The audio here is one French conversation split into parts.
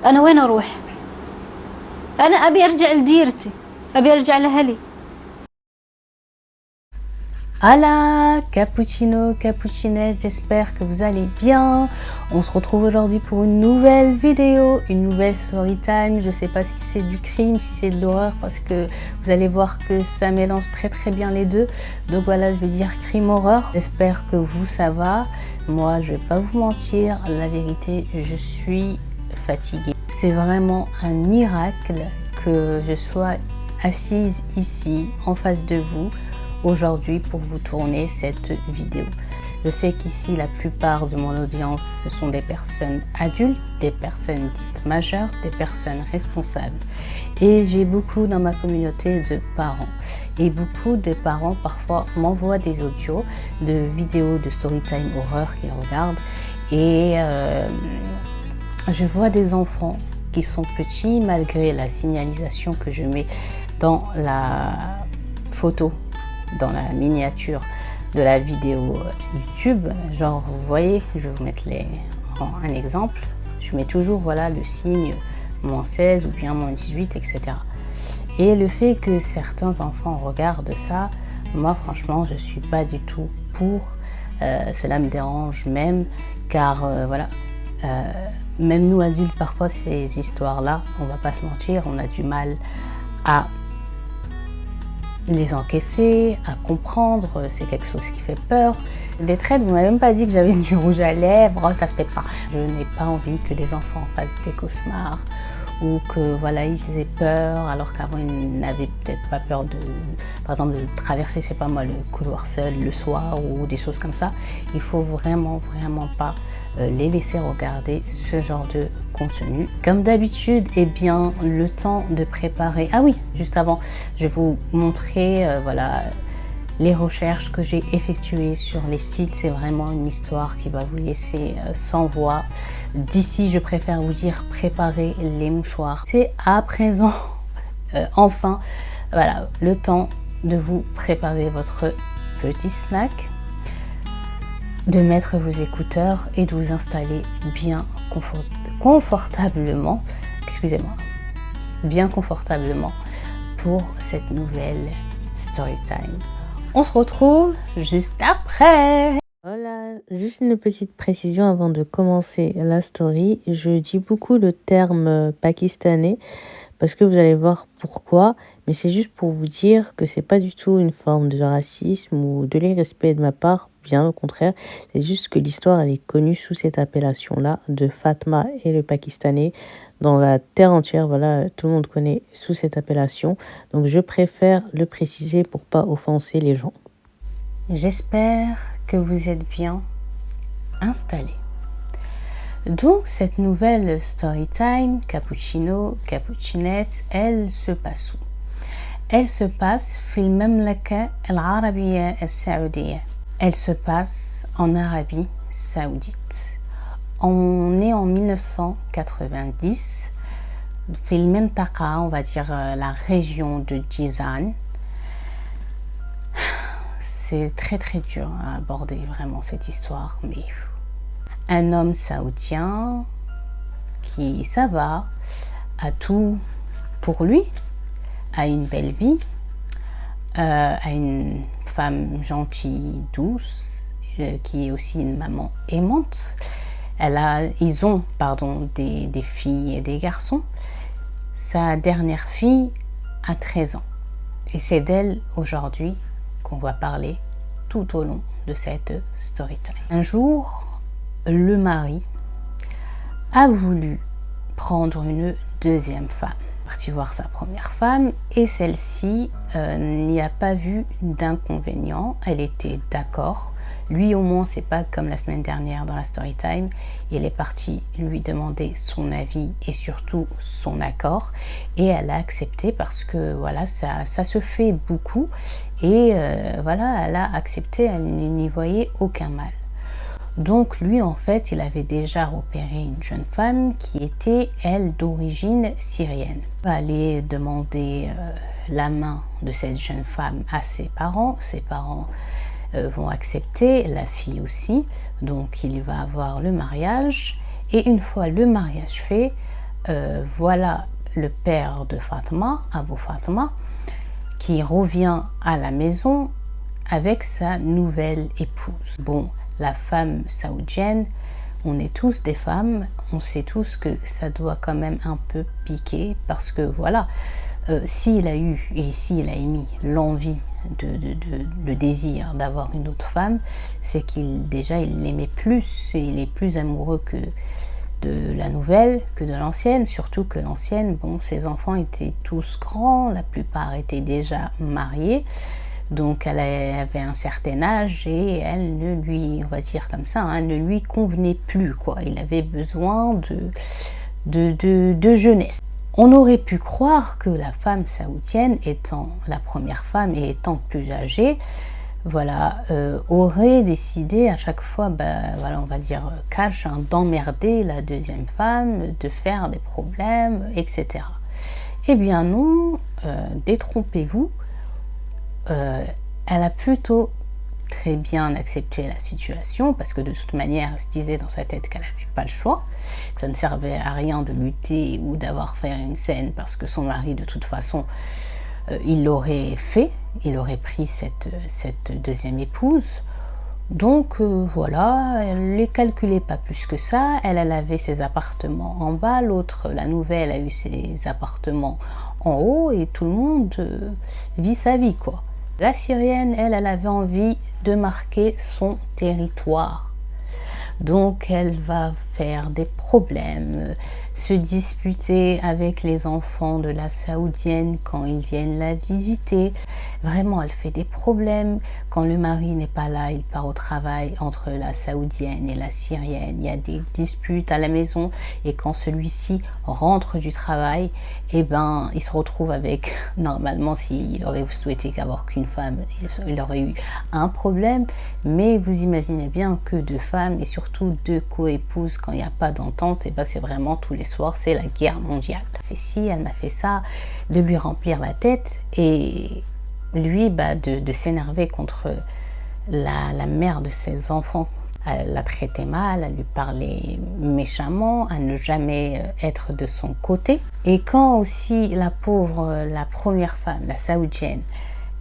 أنا وين أروح؟ أنا أبي أرجع لديرتي، أبي أرجع لأهلي. Hola Cappuccino, Cappuccinette, j'espère que vous allez bien. On se retrouve aujourd'hui pour une nouvelle vidéo, une nouvelle story time. Je sais pas si c'est du crime, si c'est de l'horreur, parce que vous allez voir que ça mélange très bien les deux. Donc voilà, je vais dire crime-horreur. J'espère que vous, ça va. Moi, je vais pas vous mentir, la vérité, je suis fatiguée. C'est vraiment un miracle que je sois assise ici, en face de vous, aujourd'hui pour vous tourner cette vidéo. Je sais qu'ici la plupart de mon audience ce sont des personnes adultes, des personnes dites majeures, des personnes responsables, et j'ai beaucoup dans ma communauté de parents, et beaucoup de parents parfois m'envoient des audios de vidéos de storytime horreur qu'ils regardent, et je vois des enfants qui sont petits malgré la signalisation que je mets dans la photo, dans la miniature de la vidéo YouTube. Genre, vous voyez, je vais vous mettre un exemple. Je mets toujours, voilà, le signe -16 ou bien -18, etc. Et le fait que certains enfants regardent ça, moi franchement, je suis pas du tout pour. Cela me dérange même, car voilà, même nous adultes, parfois ces histoires-là, on va pas se mentir, on a du mal à les encaisser, à comprendre, c'est quelque chose qui fait peur. Les traits, vous m'avez même pas dit que j'avais du rouge à lèvres, ça se fait pas. Je n'ai pas envie que les enfants fassent des cauchemars ou que voilà, ils aient peur alors qu'avant ils n'avaient peut-être pas peur de, par exemple, de traverser, c'est pas moi, le couloir seul le soir ou des choses comme ça. Il faut vraiment pas les laisser regarder ce genre de contenu. Comme d'habitude, eh bien, le temps de préparer. Ah oui, juste avant, je vais vous montrer voilà, les recherches que j'ai effectuées sur les sites. C'est vraiment une histoire qui va vous laisser sans voix. D'ici, je préfère vous dire, préparez les mouchoirs. C'est à présent, enfin, voilà, le temps de vous préparer votre petit snack, de mettre vos écouteurs et de vous installer bien confortablement, excusez-moi, bien confortablement pour cette nouvelle story time. On se retrouve juste après. Voilà, juste une petite précision avant de commencer la story. Je dis beaucoup le terme pakistanais parce que vous allez voir pourquoi, mais c'est juste pour vous dire que c'est pas du tout une forme de racisme ou de l'irrespect de ma part, bien au contraire. C'est juste que l'histoire elle est connue sous cette appellation-là de Fatma et le Pakistanais. Dans la terre entière, voilà, tout le monde connaît sous cette appellation. Donc je préfère le préciser pour pas offenser les gens. J'espère que vous êtes bien installés. Donc cette nouvelle story time, Cappuccino, Cappuccinette, elle se passe où? Elle se passe في المملكة العربية السعودية. Elle se passe en Arabie Saoudite. On est en 1990. في المنطقة, on va dire la région de Jizan. C'est très dur à aborder vraiment cette histoire, mais un homme saoudien qui, ça va, a tout pour lui, a une belle vie, a une femme gentille, douce, qui est aussi une maman aimante. Ils ont des filles et des garçons. Sa dernière fille a 13 ans. Et c'est d'elle aujourd'hui qu'on va parler tout au long de cette story time. Un jour, le mari a voulu prendre une deuxième femme. Il est parti voir sa première femme et celle-ci n'y a pas vu d'inconvénient. Elle était d'accord. Lui au moins, c'est pas comme la semaine dernière dans la story time. Il est parti lui demander son avis et surtout son accord. Et elle a accepté parce que voilà, ça se fait beaucoup. Et voilà, elle a accepté, elle n'y voyait aucun mal. Donc lui, en fait, il avait déjà repéré une jeune femme qui était, elle, d'origine syrienne. Il va aller demander la main de cette jeune femme à ses parents. Ses parents vont accepter, la fille aussi. Donc il va avoir le mariage. Et une fois le mariage fait, voilà le père de Fatma, Abu Fatma, qui revient à la maison avec sa nouvelle épouse. Bon, la femme saoudienne, on est tous des femmes, on sait tous que ça doit quand même un peu piquer, parce que voilà, s'il a eu et s'il a émis l'envie, le désir d'avoir une autre femme, c'est qu'il déjà il l'aimait plus, et il est plus amoureux que de la nouvelle que de l'ancienne, surtout que l'ancienne, bon, ses enfants étaient tous grands, la plupart étaient déjà mariés, donc elle avait un certain âge et elle ne lui, on va dire comme ça, hein, ne lui convenait plus, quoi. Il avait besoin de jeunesse. On aurait pu croire que la femme saoudienne, étant la première femme et étant plus âgée, voilà, aurait décidé à chaque fois, voilà, on va dire cash, hein, d'emmerder la deuxième femme, de faire des problèmes, etc. Eh bien non, détrompez-vous, elle a plutôt très bien accepté la situation, parce que de toute manière, elle se disait dans sa tête qu'elle n'avait pas le choix, que ça ne servait à rien de lutter ou d'avoir fait une scène, parce que son mari, de toute façon, il l'aurait fait, il aurait pris cette deuxième épouse. Donc voilà, elle ne les calculait pas plus que ça. Elle avait ses appartements en bas, l'autre, la nouvelle, a eu ses appartements en haut, et tout le monde vit sa vie, quoi. La Syrienne, elle avait envie de marquer son territoire. Donc elle va faire des problèmes, se disputer avec les enfants de la Saoudienne quand ils viennent la visiter. Vraiment, elle fait des problèmes. Quand le mari n'est pas là, il part au travail. Entre la Saoudienne et la Syrienne, il y a des disputes à la maison. Et quand celui-ci rentre du travail, eh ben, il se retrouve avec, normalement, s'il aurait souhaité qu'avoir qu'une femme, il aurait eu un problème. Mais vous imaginez bien que deux femmes, et surtout deux co-épouses, quand il n'y a pas d'entente, eh ben, c'est vraiment tous les soirs, c'est la guerre mondiale. Elle fait ci, elle m'a fait ça, de lui remplir la tête, et lui, de s'énerver contre la mère de ses enfants. Elle la traitait mal, elle lui parlait méchamment, à ne jamais être de son côté. Et quand aussi la pauvre, la première femme, la saoudienne,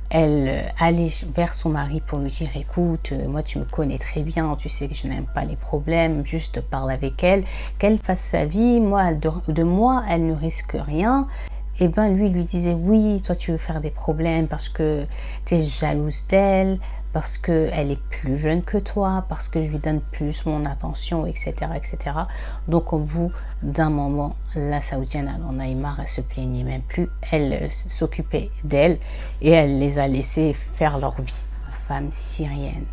elle allait vers son mari pour lui dire: écoute, moi tu me connais très bien, tu sais que je n'aime pas les problèmes, juste parle avec elle, qu'elle fasse sa vie, moi de moi elle ne risque rien. Et ben lui disait: oui, toi tu veux faire des problèmes parce que tu es jalouse d'elle, parce qu'elle est plus jeune que toi, parce que je lui donne plus mon attention, etc. etc. Donc au bout d'un moment, la Saoudienne, elle en a eu marre, elle se plaignait même plus, elle s'occupait d'elle et elle les a laissés faire leur vie. Femme syrienne.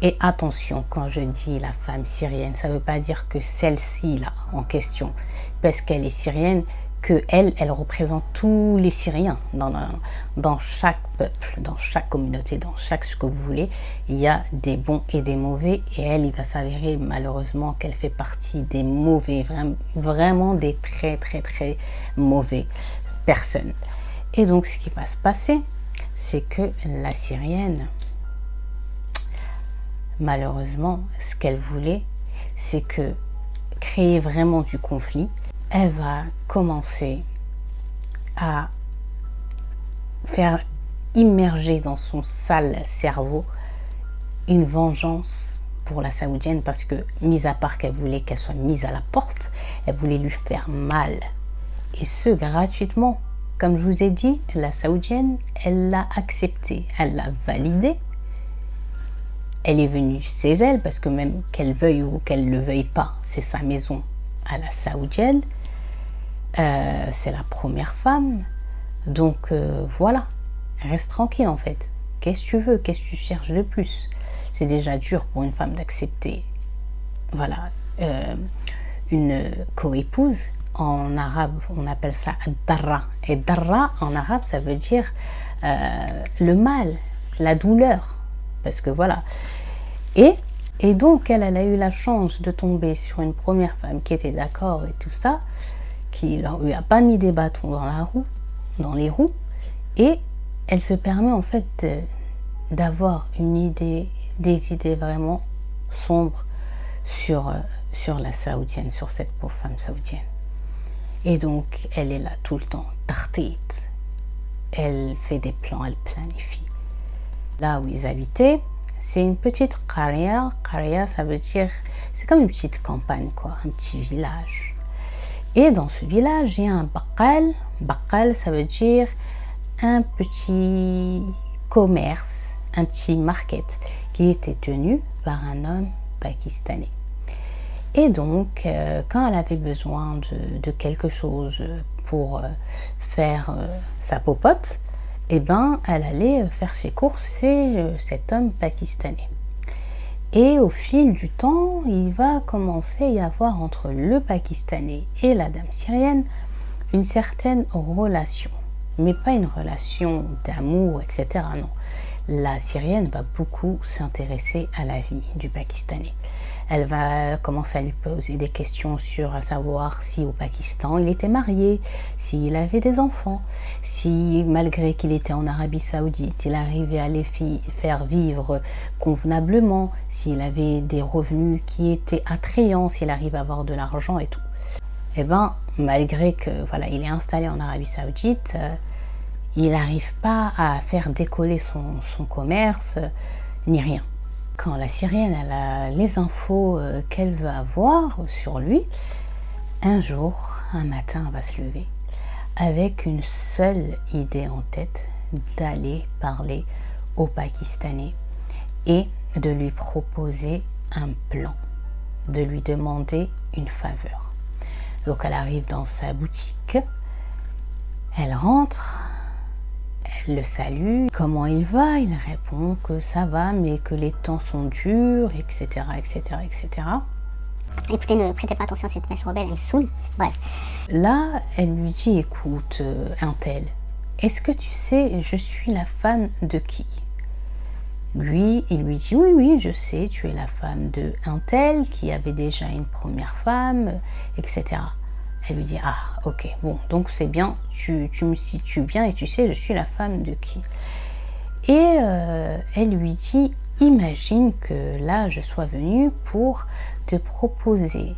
Et attention, quand je dis la femme syrienne, ça ne veut pas dire que celle-ci là en question, parce qu'elle est syrienne, que elle représente tous les Syriens. Dans chaque peuple, dans chaque communauté, dans chaque ce que vous voulez, il y a des bons et des mauvais, et elle, il va s'avérer malheureusement qu'elle fait partie des mauvais, vraiment des très très très mauvais personnes. Et donc ce qui va se passer, c'est que la Syrienne, malheureusement, ce qu'elle voulait, c'est que créer vraiment du conflit. Elle va commencer à faire immerger dans son sale cerveau une vengeance pour la Saoudienne, parce que, mis à part qu'elle voulait qu'elle soit mise à la porte, elle voulait lui faire mal, et ce gratuitement. Comme je vous ai dit, la Saoudienne, elle l'a accepté, elle l'a validé. Elle est venue chez elle, parce que même qu'elle veuille ou qu'elle ne le veuille pas, c'est sa maison à la Saoudienne. C'est la première femme, donc voilà, reste tranquille en fait. Qu'est-ce que tu veux, qu'est-ce que tu cherches de plus? C'est déjà dur pour une femme d'accepter, voilà, une co-épouse. En arabe, on appelle ça darra, et darra en arabe, ça veut dire le mal, la douleur, parce que voilà. Et donc elle a eu la chance de tomber sur une première femme qui était d'accord et tout ça, qui ne lui a pas mis des bâtons dans les roues, et elle se permet en fait d'avoir des idées vraiment sombres sur la Saoudienne, sur cette pauvre femme saoudienne. Et donc, elle est là tout le temps, tartite. Elle fait des plans, elle planifie. Là où ils habitaient, c'est une petite qaria. Qaria, ça veut dire, c'est comme une petite campagne, quoi, un petit village. Et dans ce village, il y a un baqqal. Baqqal, ça veut dire un petit commerce, un petit market qui était tenu par un homme pakistanais. Et donc, quand elle avait besoin de quelque chose pour faire sa popote, eh ben, elle allait faire ses courses chez cet homme pakistanais. Et au fil du temps, il va commencer à y avoir entre le Pakistanais et la dame syrienne une certaine relation. Mais pas une relation d'amour, etc. Non. La Syrienne va beaucoup s'intéresser à la vie du Pakistanais. Elle va commencer à lui poser des questions sur à savoir si au Pakistan il était marié, s'il avait des enfants, si malgré qu'il était en Arabie Saoudite, il arrivait à les faire vivre convenablement, s'il avait des revenus qui étaient attrayants, s'il arrive à avoir de l'argent et tout. Et ben malgré que voilà, il est installé en Arabie Saoudite, il n'arrive pas à faire décoller son commerce, ni rien. Quand la Syrienne elle a les infos qu'elle veut avoir sur lui, un jour, un matin, elle va se lever avec une seule idée en tête, d'aller parler au Pakistanais et de lui proposer un plan, de lui demander une faveur. Donc elle arrive dans sa boutique, elle rentre, elle le salue. Comment il va? Il répond que ça va, mais que les temps sont durs, etc., etc., etc. Écoutez, ne prêtez pas attention à cette mèche rebelle, elle me saoule. Bref. Là, elle lui dit, écoute, un tel, est-ce que tu sais, je suis la femme de qui? Lui, il lui dit, oui, oui, je sais, tu es la femme de un tel qui avait déjà une première femme, etc. Elle lui dit, ah, ok, bon, donc c'est bien, tu me situes bien et tu sais, je suis la femme de qui. Et elle lui dit, imagine que là, je sois venue pour te proposer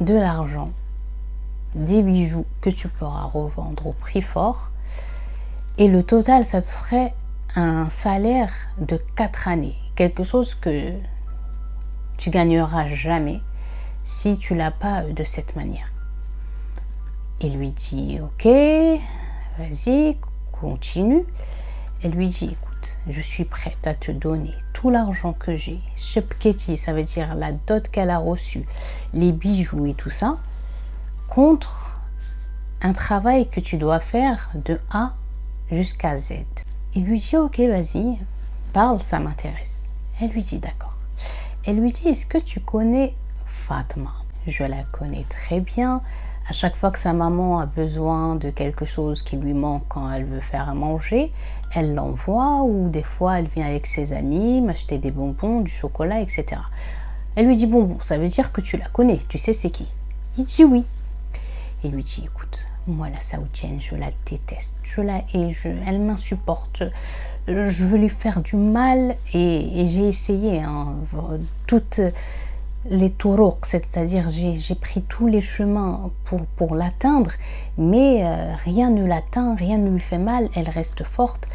de l'argent, des bijoux que tu pourras revendre au prix fort, et le total, ça te ferait un salaire de 4 années, quelque chose que tu gagneras jamais si tu l'as pas de cette manière. Il lui dit, ok, vas-y, continue. Elle lui dit, écoute, je suis prête à te donner tout l'argent que j'ai, shepketi, ça veut dire la dot qu'elle a reçue, les bijoux et tout ça, contre un travail que tu dois faire de A jusqu'à Z. Il lui dit, ok, vas-y, parle, ça m'intéresse. Elle lui dit, d'accord. Elle lui dit, est-ce que tu connais Fatma? Je la connais très bien. À chaque fois que sa maman a besoin de quelque chose qui lui manque quand elle veut faire à manger, elle l'envoie, ou des fois elle vient avec ses amis m'acheter des bonbons, du chocolat, etc. Elle lui dit, bon, ça veut dire que tu la connais, tu sais c'est qui? Il dit oui. Il lui dit, écoute, moi la saoudienne, je la déteste, je la hais, elle m'insupporte, je veux lui faire du mal, et j'ai essayé toutes les tourouq, c'est-à-dire j'ai pris tous les chemins pour l'atteindre, mais rien ne l'atteint, rien ne lui fait mal, elle reste forte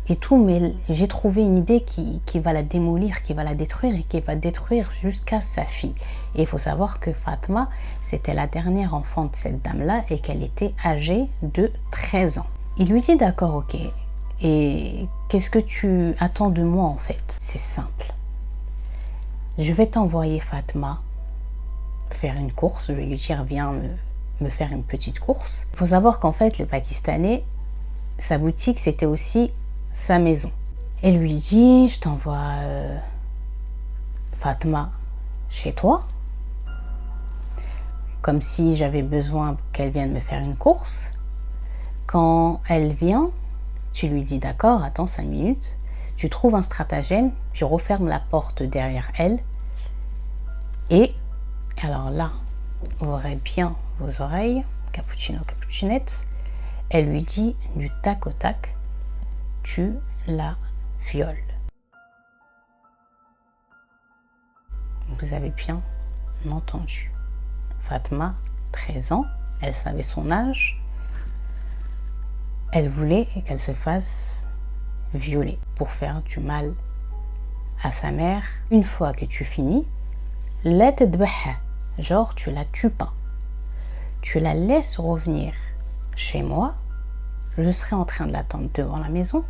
et tout, mais j'ai trouvé une idée qui va la démolir, qui va la détruire et qui va détruire jusqu'à sa fille. Et il faut savoir que Fatma, c'était la dernière enfant de cette dame-là et qu'elle était âgée de 13 ans. Il lui dit, d'accord, ok, et qu'est-ce que tu attends de moi en fait? C'est simple. Je vais t'envoyer Fatma faire une course. Je vais lui dire, viens me faire une petite course. Il faut savoir qu'en fait, le Pakistanais, sa boutique, c'était aussi sa maison. Elle lui dit, je t'envoie Fatma chez toi, comme si j'avais besoin qu'elle vienne me faire une course. Quand elle vient, tu lui dis, d'accord, attends 5 minutes. Tu trouves un stratagème, tu refermes la porte derrière elle, et alors là, ouvrez bien vos oreilles, cappuccino, cappuccinette, elle lui dit du tac au tac, tu la violes. Vous avez bien entendu. Fatma, 13 ans, elle savait son âge. Elle voulait qu'elle se fasse violer pour faire du mal à sa mère. Une fois que tu finis, la tadbaha, genre tu la tues pas. Tu la laisses revenir chez moi. Je serai en train de l'attendre devant la maison.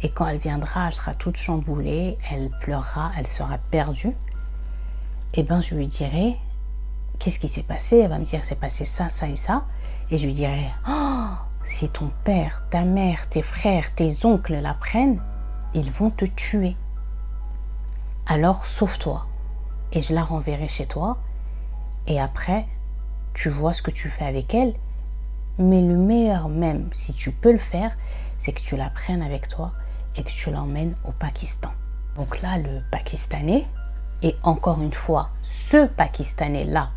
Et quand elle viendra, elle sera toute chamboulée, elle pleurera, elle sera perdue. Et ben je lui dirai, qu'est-ce qui s'est passé? Elle va me dire, c'est passé ça, ça et ça. Et je lui dirai, oh, si ton père, ta mère, tes frères, tes oncles l'apprennent, ils vont te tuer. Alors sauve-toi. Et je la renverrai chez toi. Et après, tu vois ce que tu fais avec elle. Mais le meilleur même, si tu peux le faire, c'est que tu la prennes avec toi et que tu l'emmènes au Pakistan. Donc là, le Pakistanais, et encore une fois, ce Pakistanais-là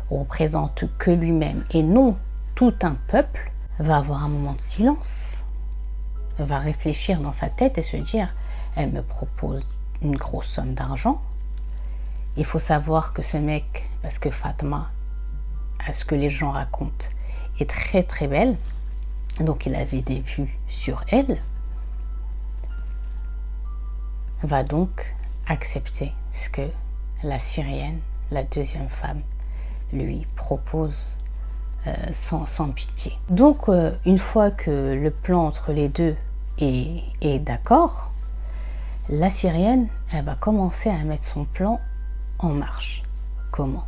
représente que lui-même et non tout un peuple, va avoir un moment de silence, va réfléchir dans sa tête et se dire, elle me propose une grosse somme d'argent. Il faut savoir que ce mec, parce que Fatma, à ce que les gens racontent, est très très belle, donc il avait des vues sur elle, va donc accepter ce que la Syrienne, la deuxième femme, lui propose sans pitié. Donc une fois que le plan entre les deux est d'accord, la Syrienne, elle va commencer à mettre son plan en marche. Comment?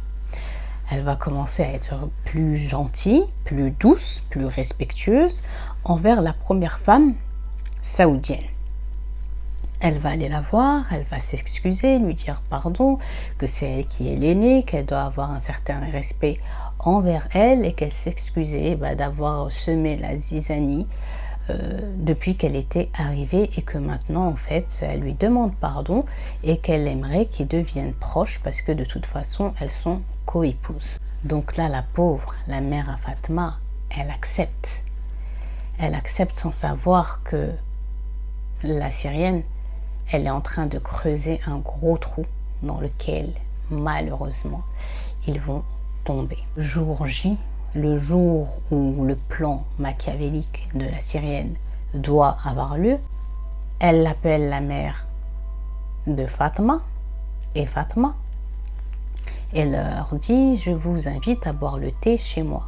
Elle va commencer à être plus gentille, plus douce, plus respectueuse envers la première femme saoudienne. Elle va aller la voir, elle va s'excuser, lui dire pardon, que c'est elle qui est l'aînée, qu'elle doit avoir un certain respect envers elle et qu'elle s'excusait d'avoir semé la zizanie depuis qu'elle était arrivée et que maintenant en fait elle lui demande pardon et qu'elle aimerait qu'ils deviennent proches parce que de toute façon elles sont co-épouses. Donc là la pauvre, la mère à Fatma, elle accepte sans savoir que la Syrienne, elle est en train de creuser un gros trou dans lequel malheureusement ils vont tomber. Jour J, le jour où le plan machiavélique de la Syrienne doit avoir lieu, elle appelle la mère de Fatma et Fatma et leur dit, je vous invite à boire le thé chez moi.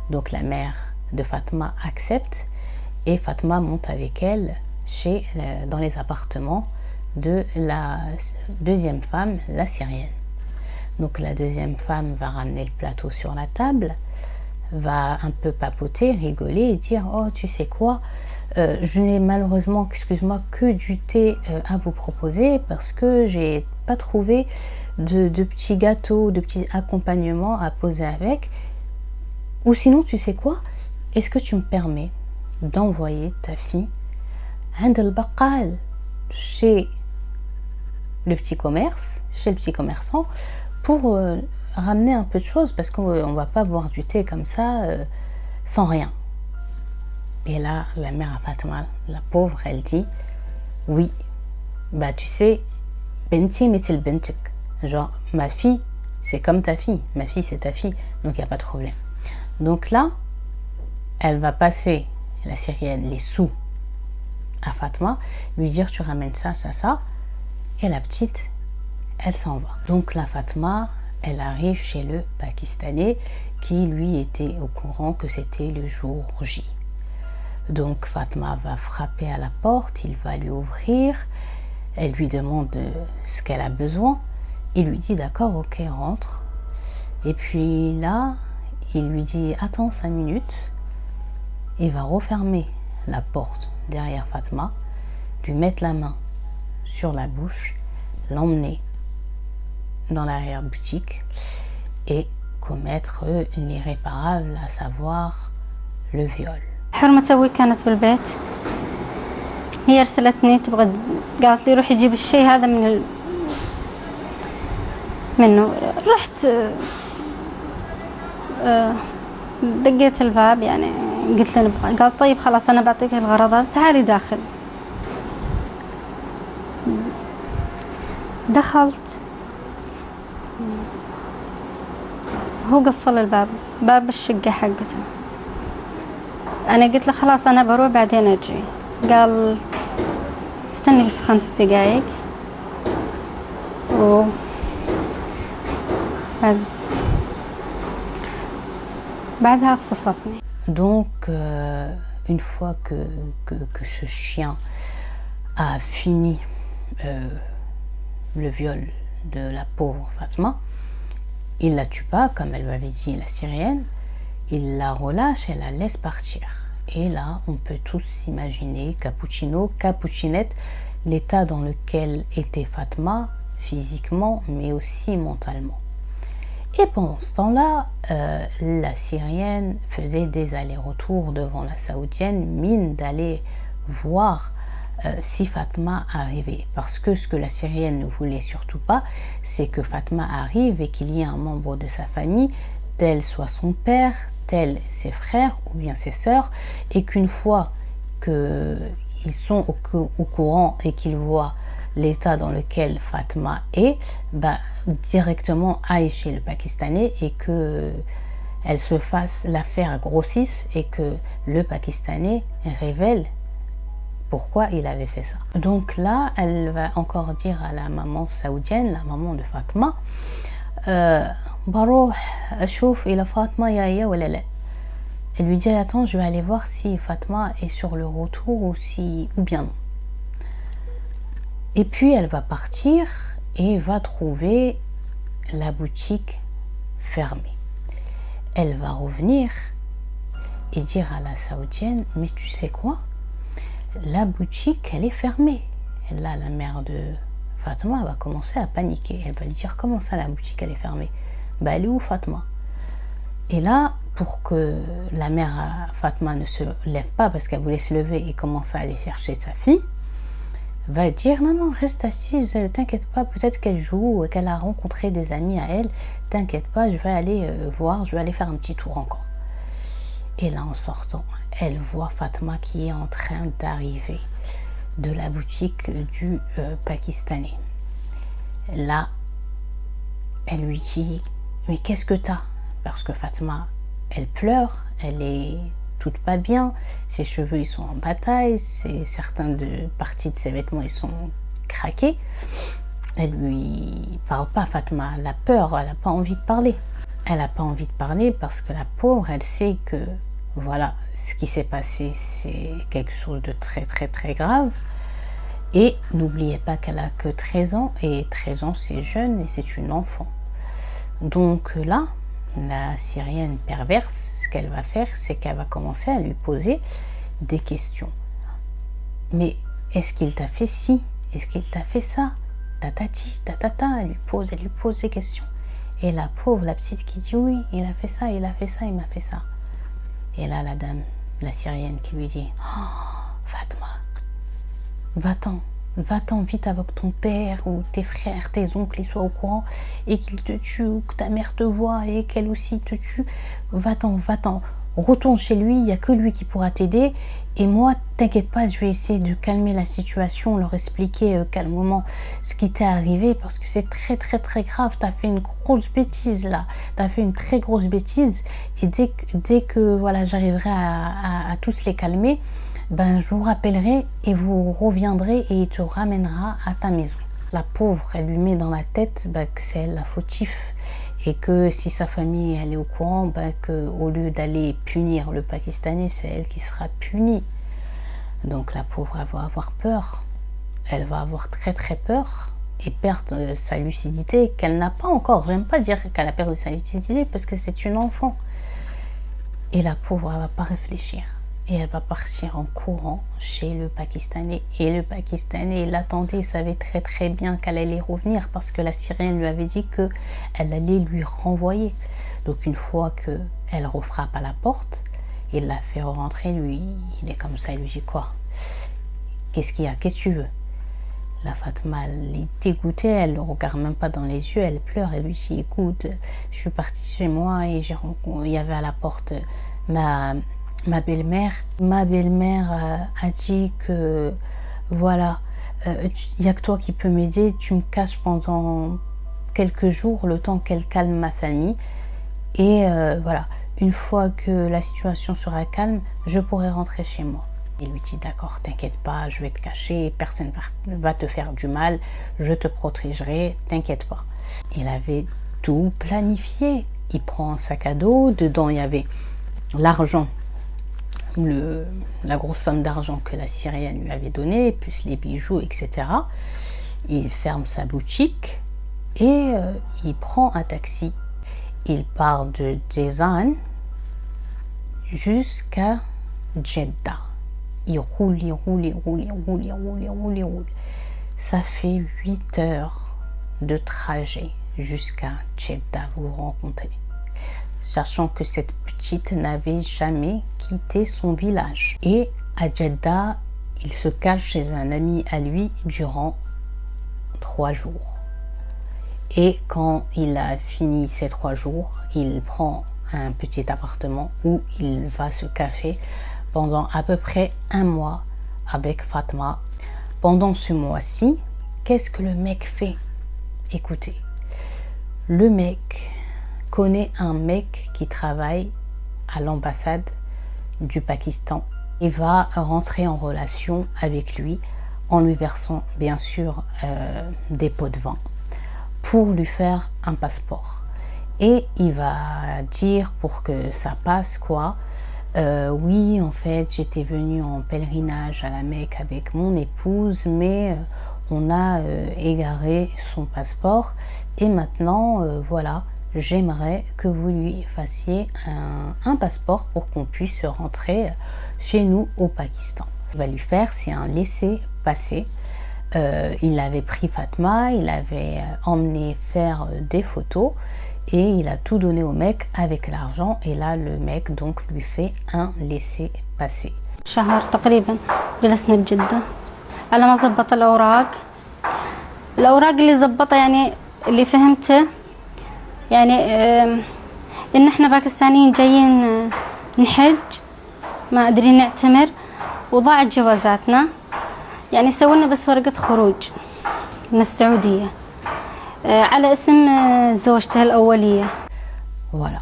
Donc la mère de Fatma accepte et Fatma monte avec elle dans les appartements de la deuxième femme, la Syrienne. Donc la deuxième femme va ramener le plateau sur la table, va un peu papoter, rigoler et dire, oh tu sais quoi, je n'ai malheureusement, excuse-moi, que du thé à vous proposer parce que j'ai pas trouvé de petits gâteaux, de petits accompagnements à poser avec. Ou sinon, tu sais quoi, est-ce que tu me permets d'envoyer ta fille عند البقال, chez le petit commerce, chez le petit commerçant, pour ramener un peu de choses parce qu'on ne va pas boire du thé comme ça sans rien. Et là, la mère à Fatma, la pauvre, elle dit, oui, bah tu sais, benti metil bentik, genre ma fille, c'est comme ta fille, ma fille c'est ta fille, donc il n'y a pas de problème. Donc là, elle va passer, la Syrienne, les sous à Fatma, lui dire tu ramènes ça, ça, ça, et la petite, elle s'en va. Donc la Fatma, elle arrive chez le Pakistanais qui lui était au courant que c'était le jour J. Donc Fatma va frapper à la porte, il va lui ouvrir, elle lui demande ce qu'elle a besoin, il lui dit d'accord, ok, rentre. Et puis là, il lui dit attends 5 minutes, il va refermer la porte derrière Fatma, lui mettre la main sur la bouche, l'emmener dans l'arrière-boutique et commettre l'irréparable, à savoir le viol. حرمة أبوي كانت بالبيت، هي أرسلتني تبغى، قالت لي روحي جيب الشيء هذا منه. رحت دقيت الباب، يعني قلت له نبغى، قال طيب خلاص أنا بعطيك الغرض، تعالي داخل. دخلت هو قفل الباب، باب الشقة حقته. أنا قلت له خلاص أنا بروح بعدين أجي. قال استني بس 5 دقايق. بعدها اغتصبني. Donc, une fois que ce chien a fini le viol de la pauvre Fatma, il la tue pas, comme elle m'avait dit la Syrienne, il la relâche et la laisse partir. Et là, on peut tous imaginer Cappuccino, Cappuccinette, l'état dans lequel était Fatma, physiquement, mais aussi mentalement. Et pendant ce temps-là, la Syrienne faisait des allers-retours devant la Saoudienne, mine d'aller voir si Fatma arrivait. Parce que ce que la Syrienne ne voulait surtout pas, c'est que Fatma arrive et qu'il y ait un membre de sa famille, tel soit son père, tel ses frères ou bien ses sœurs, et qu'une fois qu'ils sont au courant et qu'ils voient l'état dans lequel Fatma est, bah, directement aille chez le Pakistanais et que elle se fasse, l'affaire grossisse et que le Pakistanais révèle pourquoi il avait fait ça. Donc là, elle va encore dire à la maman saoudienne, la maman de Fatma, بروح أشوف إلى فاطمة جاية ولا لا. Elle lui dit attends, je vais aller voir si Fatma est sur le retour ou bien non. Et puis elle va partir et va trouver la boutique fermée. Elle va revenir et dire à la saoudienne, mais tu sais quoi, la boutique elle est fermée. Et là la mère de Fatma va commencer à paniquer. Elle va lui dire comment ça la boutique elle est fermée, bah elle est où Fatma? Et là, pour que la mère Fatma ne se lève pas parce qu'elle voulait se lever et commencer à aller chercher sa fille, va dire non, reste assise, t'inquiète pas, peut-être qu'elle joue, qu'elle a rencontré des amis à elle, t'inquiète pas, je vais aller voir, je vais aller faire un petit tour encore. Et là, en sortant, elle voit Fatma qui est en train d'arriver de la boutique du Pakistanais. Là, elle lui dit, mais qu'est-ce que t'as? Parce que Fatma, elle pleure, elle est toute pas bien, ses cheveux ils sont en bataille, certaines parties de ses vêtements ils sont craqués. Elle lui parle pas, Fatma, elle a peur, elle n'a pas envie de parler. Elle n'a pas envie de parler parce que la pauvre, elle sait que voilà, ce qui s'est passé, c'est quelque chose de très très très grave. Et n'oubliez pas qu'elle a que 13 ans, et 13 ans c'est jeune et c'est une enfant. Donc là, la Syrienne perverse, ce qu'elle va faire, c'est qu'elle va commencer à lui poser des questions. Mais est-ce qu'il t'a fait ci? Est-ce qu'il t'a fait ça? Tatati, tatata, elle lui pose des questions. Et la pauvre, la petite qui dit oui, il a fait ça, il a fait ça, il m'a fait ça. Et là, la dame, la Syrienne qui lui dit, oh, Fatma, va-t'en vite avec ton père ou tes frères, tes oncles, ils soient au courant et qu'ils te tuent ou que ta mère te voit et qu'elle aussi te tue. Va-t'en, retourne chez lui, il n'y a que lui qui pourra t'aider. Et moi, t'inquiète pas, je vais essayer de calmer la situation, leur expliquer calmement ce qui t'est arrivé parce que c'est très très très grave. T'as fait une grosse bêtise là, t'as fait une très grosse bêtise. Et dès que voilà, j'arriverai à tous les calmer, ben, je vous rappellerai et vous reviendrez et il te ramènera à ta maison. La pauvre, elle lui met dans la tête que c'est elle la fautif et que si sa famille elle est au courant, qu'au lieu d'aller punir le Pakistanais, c'est elle qui sera punie. Donc la pauvre, elle va avoir peur. Elle va avoir très très peur et perdre sa lucidité qu'elle n'a pas encore. J'aime pas dire qu'elle a perdu sa lucidité parce que c'est une enfant. Et la pauvre, elle va pas réfléchir. Et elle va partir en courant chez le Pakistanais. Et le Pakistanais l'attendait, il savait très très bien qu'elle allait revenir parce que la Syrienne lui avait dit qu'elle allait lui renvoyer. Donc une fois qu'elle refrappe à la porte, il la fait rentrer, lui, il est comme ça, il lui dit quoi? Qu'est-ce qu'il y a? Qu'est-ce que tu veux? La Fatma, elle est dégoûtée, elle ne le regarde même pas dans les yeux, elle pleure, elle lui dit écoute, je suis partie chez moi et il y avait à la porte ma belle-mère. Ma belle-mère a dit que voilà, il n'y a que toi qui peux m'aider, tu me caches pendant quelques jours, le temps qu'elle calme ma famille. Et voilà, une fois que la situation sera calme, je pourrai rentrer chez moi. Il lui dit d'accord, t'inquiète pas, je vais te cacher, personne va te faire du mal, je te protégerai, t'inquiète pas. Il avait tout planifié. Il prend un sac à dos, dedans il y avait l'argent, la grosse somme d'argent que la Syrienne lui avait donnée, plus les bijoux, etc. Il ferme sa boutique et il prend un taxi. Il part de Jazan jusqu'à Jeddah. Il roule, il roule, il roule, il roule, il roule, il roule, il roule. Ça fait 8 heures de trajet jusqu'à Jeddah, vous vous rendez compte. Sachant que cette petite n'avait jamais quitté son village. Et à Jeddah, il se cache chez un ami à lui durant 3 jours. Et quand il a fini ces 3 jours, il prend un petit appartement où il va se cacher pendant à peu près 1 mois avec Fatma. Pendant ce mois-ci, qu'est-ce que le mec fait? Écoutez, le mec connaît un mec qui travaille à l'ambassade du Pakistan et va rentrer en relation avec lui en lui versant bien sûr des pots de vin pour lui faire un passeport. Et il va dire pour que ça passe quoi, oui en fait j'étais venue en pèlerinage à la Mecque avec mon épouse mais on a égaré son passeport et maintenant voilà, j'aimerais que vous lui fassiez un passeport pour qu'on puisse rentrer chez nous au Pakistan. Il va lui faire, c'est un laissez-passer. Il avait pris Fatma, il avait emmené faire des photos et il a tout donné au mec avec l'argent et là le mec donc lui fait un laissez-passer. شهر تقريبا جلسنا بجدة على ما زبط الأوراق اللي زبطها يعني اللي فهمته يعني إن إحنا باكستانيين جايين نحج ما أدري نعتمر وضاعت جوازاتنا يعني سوينا بس ورقة خروج من السعودية على اسم زوجته الأولية. Voilà,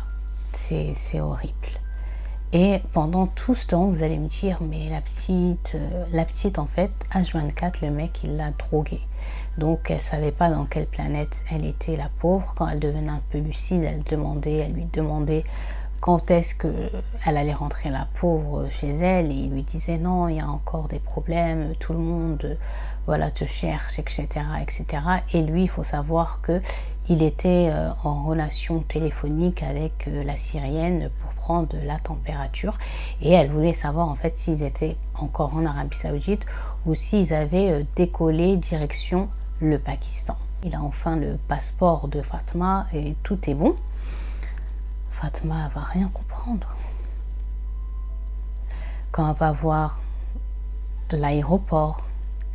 c'est horrible. Et pendant tout ce temps, vous allez me dire, mais la petite en fait, H24, le mec, il l'a droguée. Donc elle savait pas dans quelle planète elle était, la pauvre. Quand elle devenait un peu lucide, elle lui demandait quand est-ce qu'elle allait rentrer, la pauvre, chez elle. Et il lui disait non, il y a encore des problèmes, tout le monde voilà, te cherche, etc., etc. Et lui, il faut savoir que il était en relation téléphonique avec la Syrienne pour prendre la température et elle voulait savoir en fait s'ils étaient encore en Arabie Saoudite ou s'ils avaient décollé direction le Pakistan. Il a enfin le passeport de Fatma et tout est bon. Fatma va rien comprendre. Quand elle va voir l'aéroport,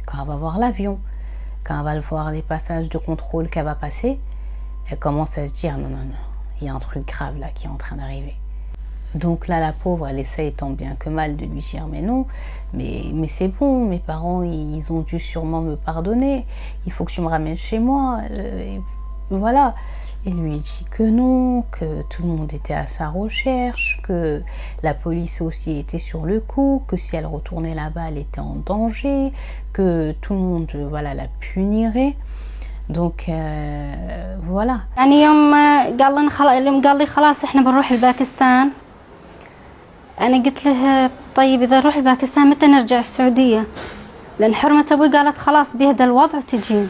quand elle va voir l'avion, quand elle va voir les passages de contrôle qu'elle va passer, elle commence à se dire non, il y a un truc grave là qui est en train d'arriver. Donc là, la pauvre, elle essaye tant bien que mal de lui dire mais non, mais c'est bon, mes parents, ils ont dû sûrement me pardonner, il faut que tu me ramènes chez moi, voilà. Il lui dit que non, que tout le monde était à sa recherche, que la police aussi était sur le coup, que si elle retournait là-bas, elle était en danger, que tout le monde voilà, la punirait. Donc voilà. يعني يوم قال لي خلاص احنا بنروح الباكستان انا قلت له طيب اذا نروح الباكستان متى نرجع السعوديه لان حرمه ابوي قالت خلاص بهذا الوضع تجين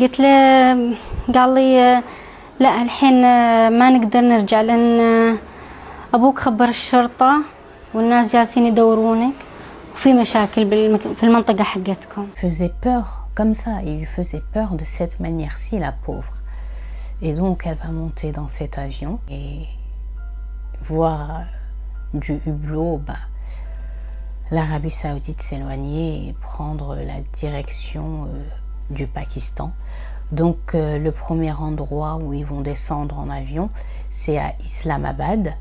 قلت له قال لي لا الحين ما نقدر نرجع لان ابوك خبر الشرطه والناس جالسين يدورونك وفي مشاكل في المنطقه حقتكم. Faisait peur comme ça, il lui faisait peur de cette manière-ci, la pauvre. Et donc elle va monter dans cet avion et voir du hublot l'Arabie Saoudite s'éloigner et prendre la direction du Pakistan. Donc le premier endroit où ils vont descendre en avion, c'est à Islamabad.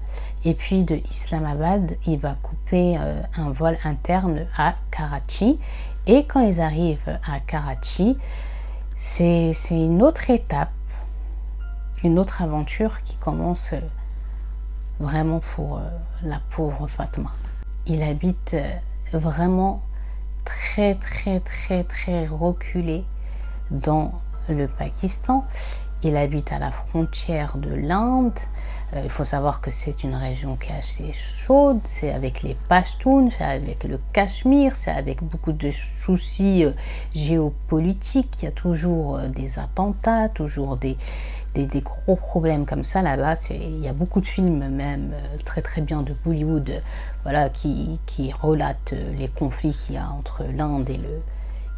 Et puis de Islamabad, il va couper un vol interne à Karachi. Et quand ils arrivent à Karachi, c'est une autre étape une autre aventure qui commence vraiment pour la pauvre Fatma. Il habite vraiment très reculé dans le Pakistan. Il habite à la frontière de l'Inde. Il faut savoir que c'est une région qui est assez chaude. C'est avec les Pashtuns, c'est avec le Cachemire, c'est avec beaucoup de soucis géopolitiques. Il y a toujours des attentats, toujours des gros problèmes comme ça là-bas. Il y a beaucoup de films même très bien de Bollywood, voilà, qui relatent les conflits qu'il y a entre l'Inde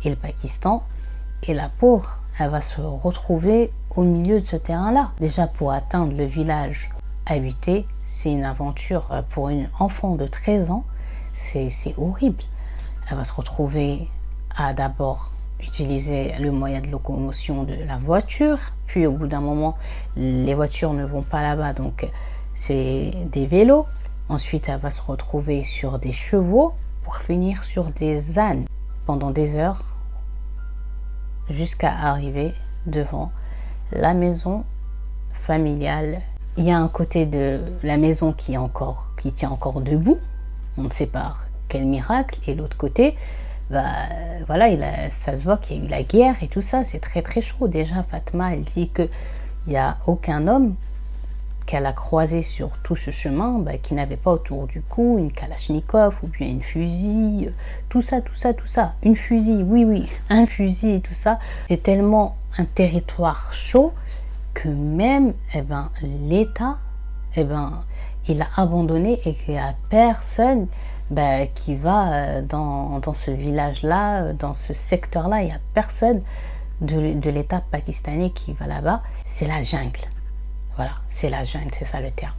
et le Pakistan. Et la pauvre, elle va se retrouver au milieu de ce terrain-là. Déjà, pour atteindre le village habité, c'est une aventure pour une enfant de 13 ans. C'est horrible. Elle va se retrouver à d'abord utiliser le moyen de locomotion de la voiture, puis au bout d'un moment, les voitures ne vont pas là-bas, donc c'est des vélos. Ensuite, elle va se retrouver sur des chevaux pour finir sur des ânes pendant des heures, jusqu'à arriver devant la maison familiale. Il y a un côté de la maison qui tient encore debout, on ne sait pas quel miracle, et l'autre côté, voilà, ça se voit qu'il y a eu la guerre et tout ça, c'est très chaud. Déjà, Fatma, elle dit qu'il n'y a aucun homme qu'elle a croisé sur tout ce chemin qui n'avait pas autour du cou une kalachnikov ou bien une fusil, tout ça, une fusil, oui, un fusil et tout ça. C'est tellement un territoire chaud que même l'État, il a abandonné et qu'il n'y a personne qui va dans ce village-là, dans ce secteur-là. Il n'y a personne de l'État pakistanais qui va là-bas. C'est la jungle. Voilà, c'est la jungle, c'est ça le terme.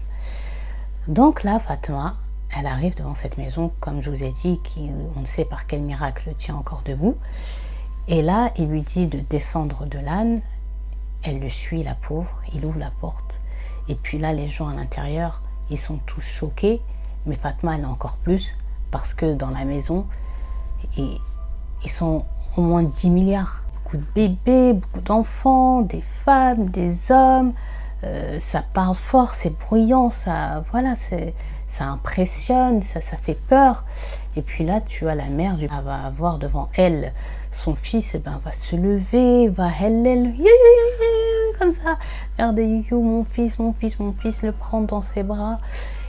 Donc là, Fatma, elle arrive devant cette maison, comme je vous ai dit, qui, on ne sait par quel miracle, tient encore debout. Et là, il lui dit de descendre de l'âne. Elle le suit, la pauvre. Il ouvre la porte. Et puis là, les gens à l'intérieur, ils sont tous choqués. Mais Fatma, elle est encore plus, parce que dans la maison, ils sont au moins 10 milliards. Beaucoup de bébés, beaucoup d'enfants, des femmes, des hommes. Ça parle fort, c'est bruyant, ça impressionne, ça fait peur. Et puis là, tu as la mère, elle va avoir devant elle son fils, va se lever, va comme ça, faire des you, mon fils, le prendre dans ses bras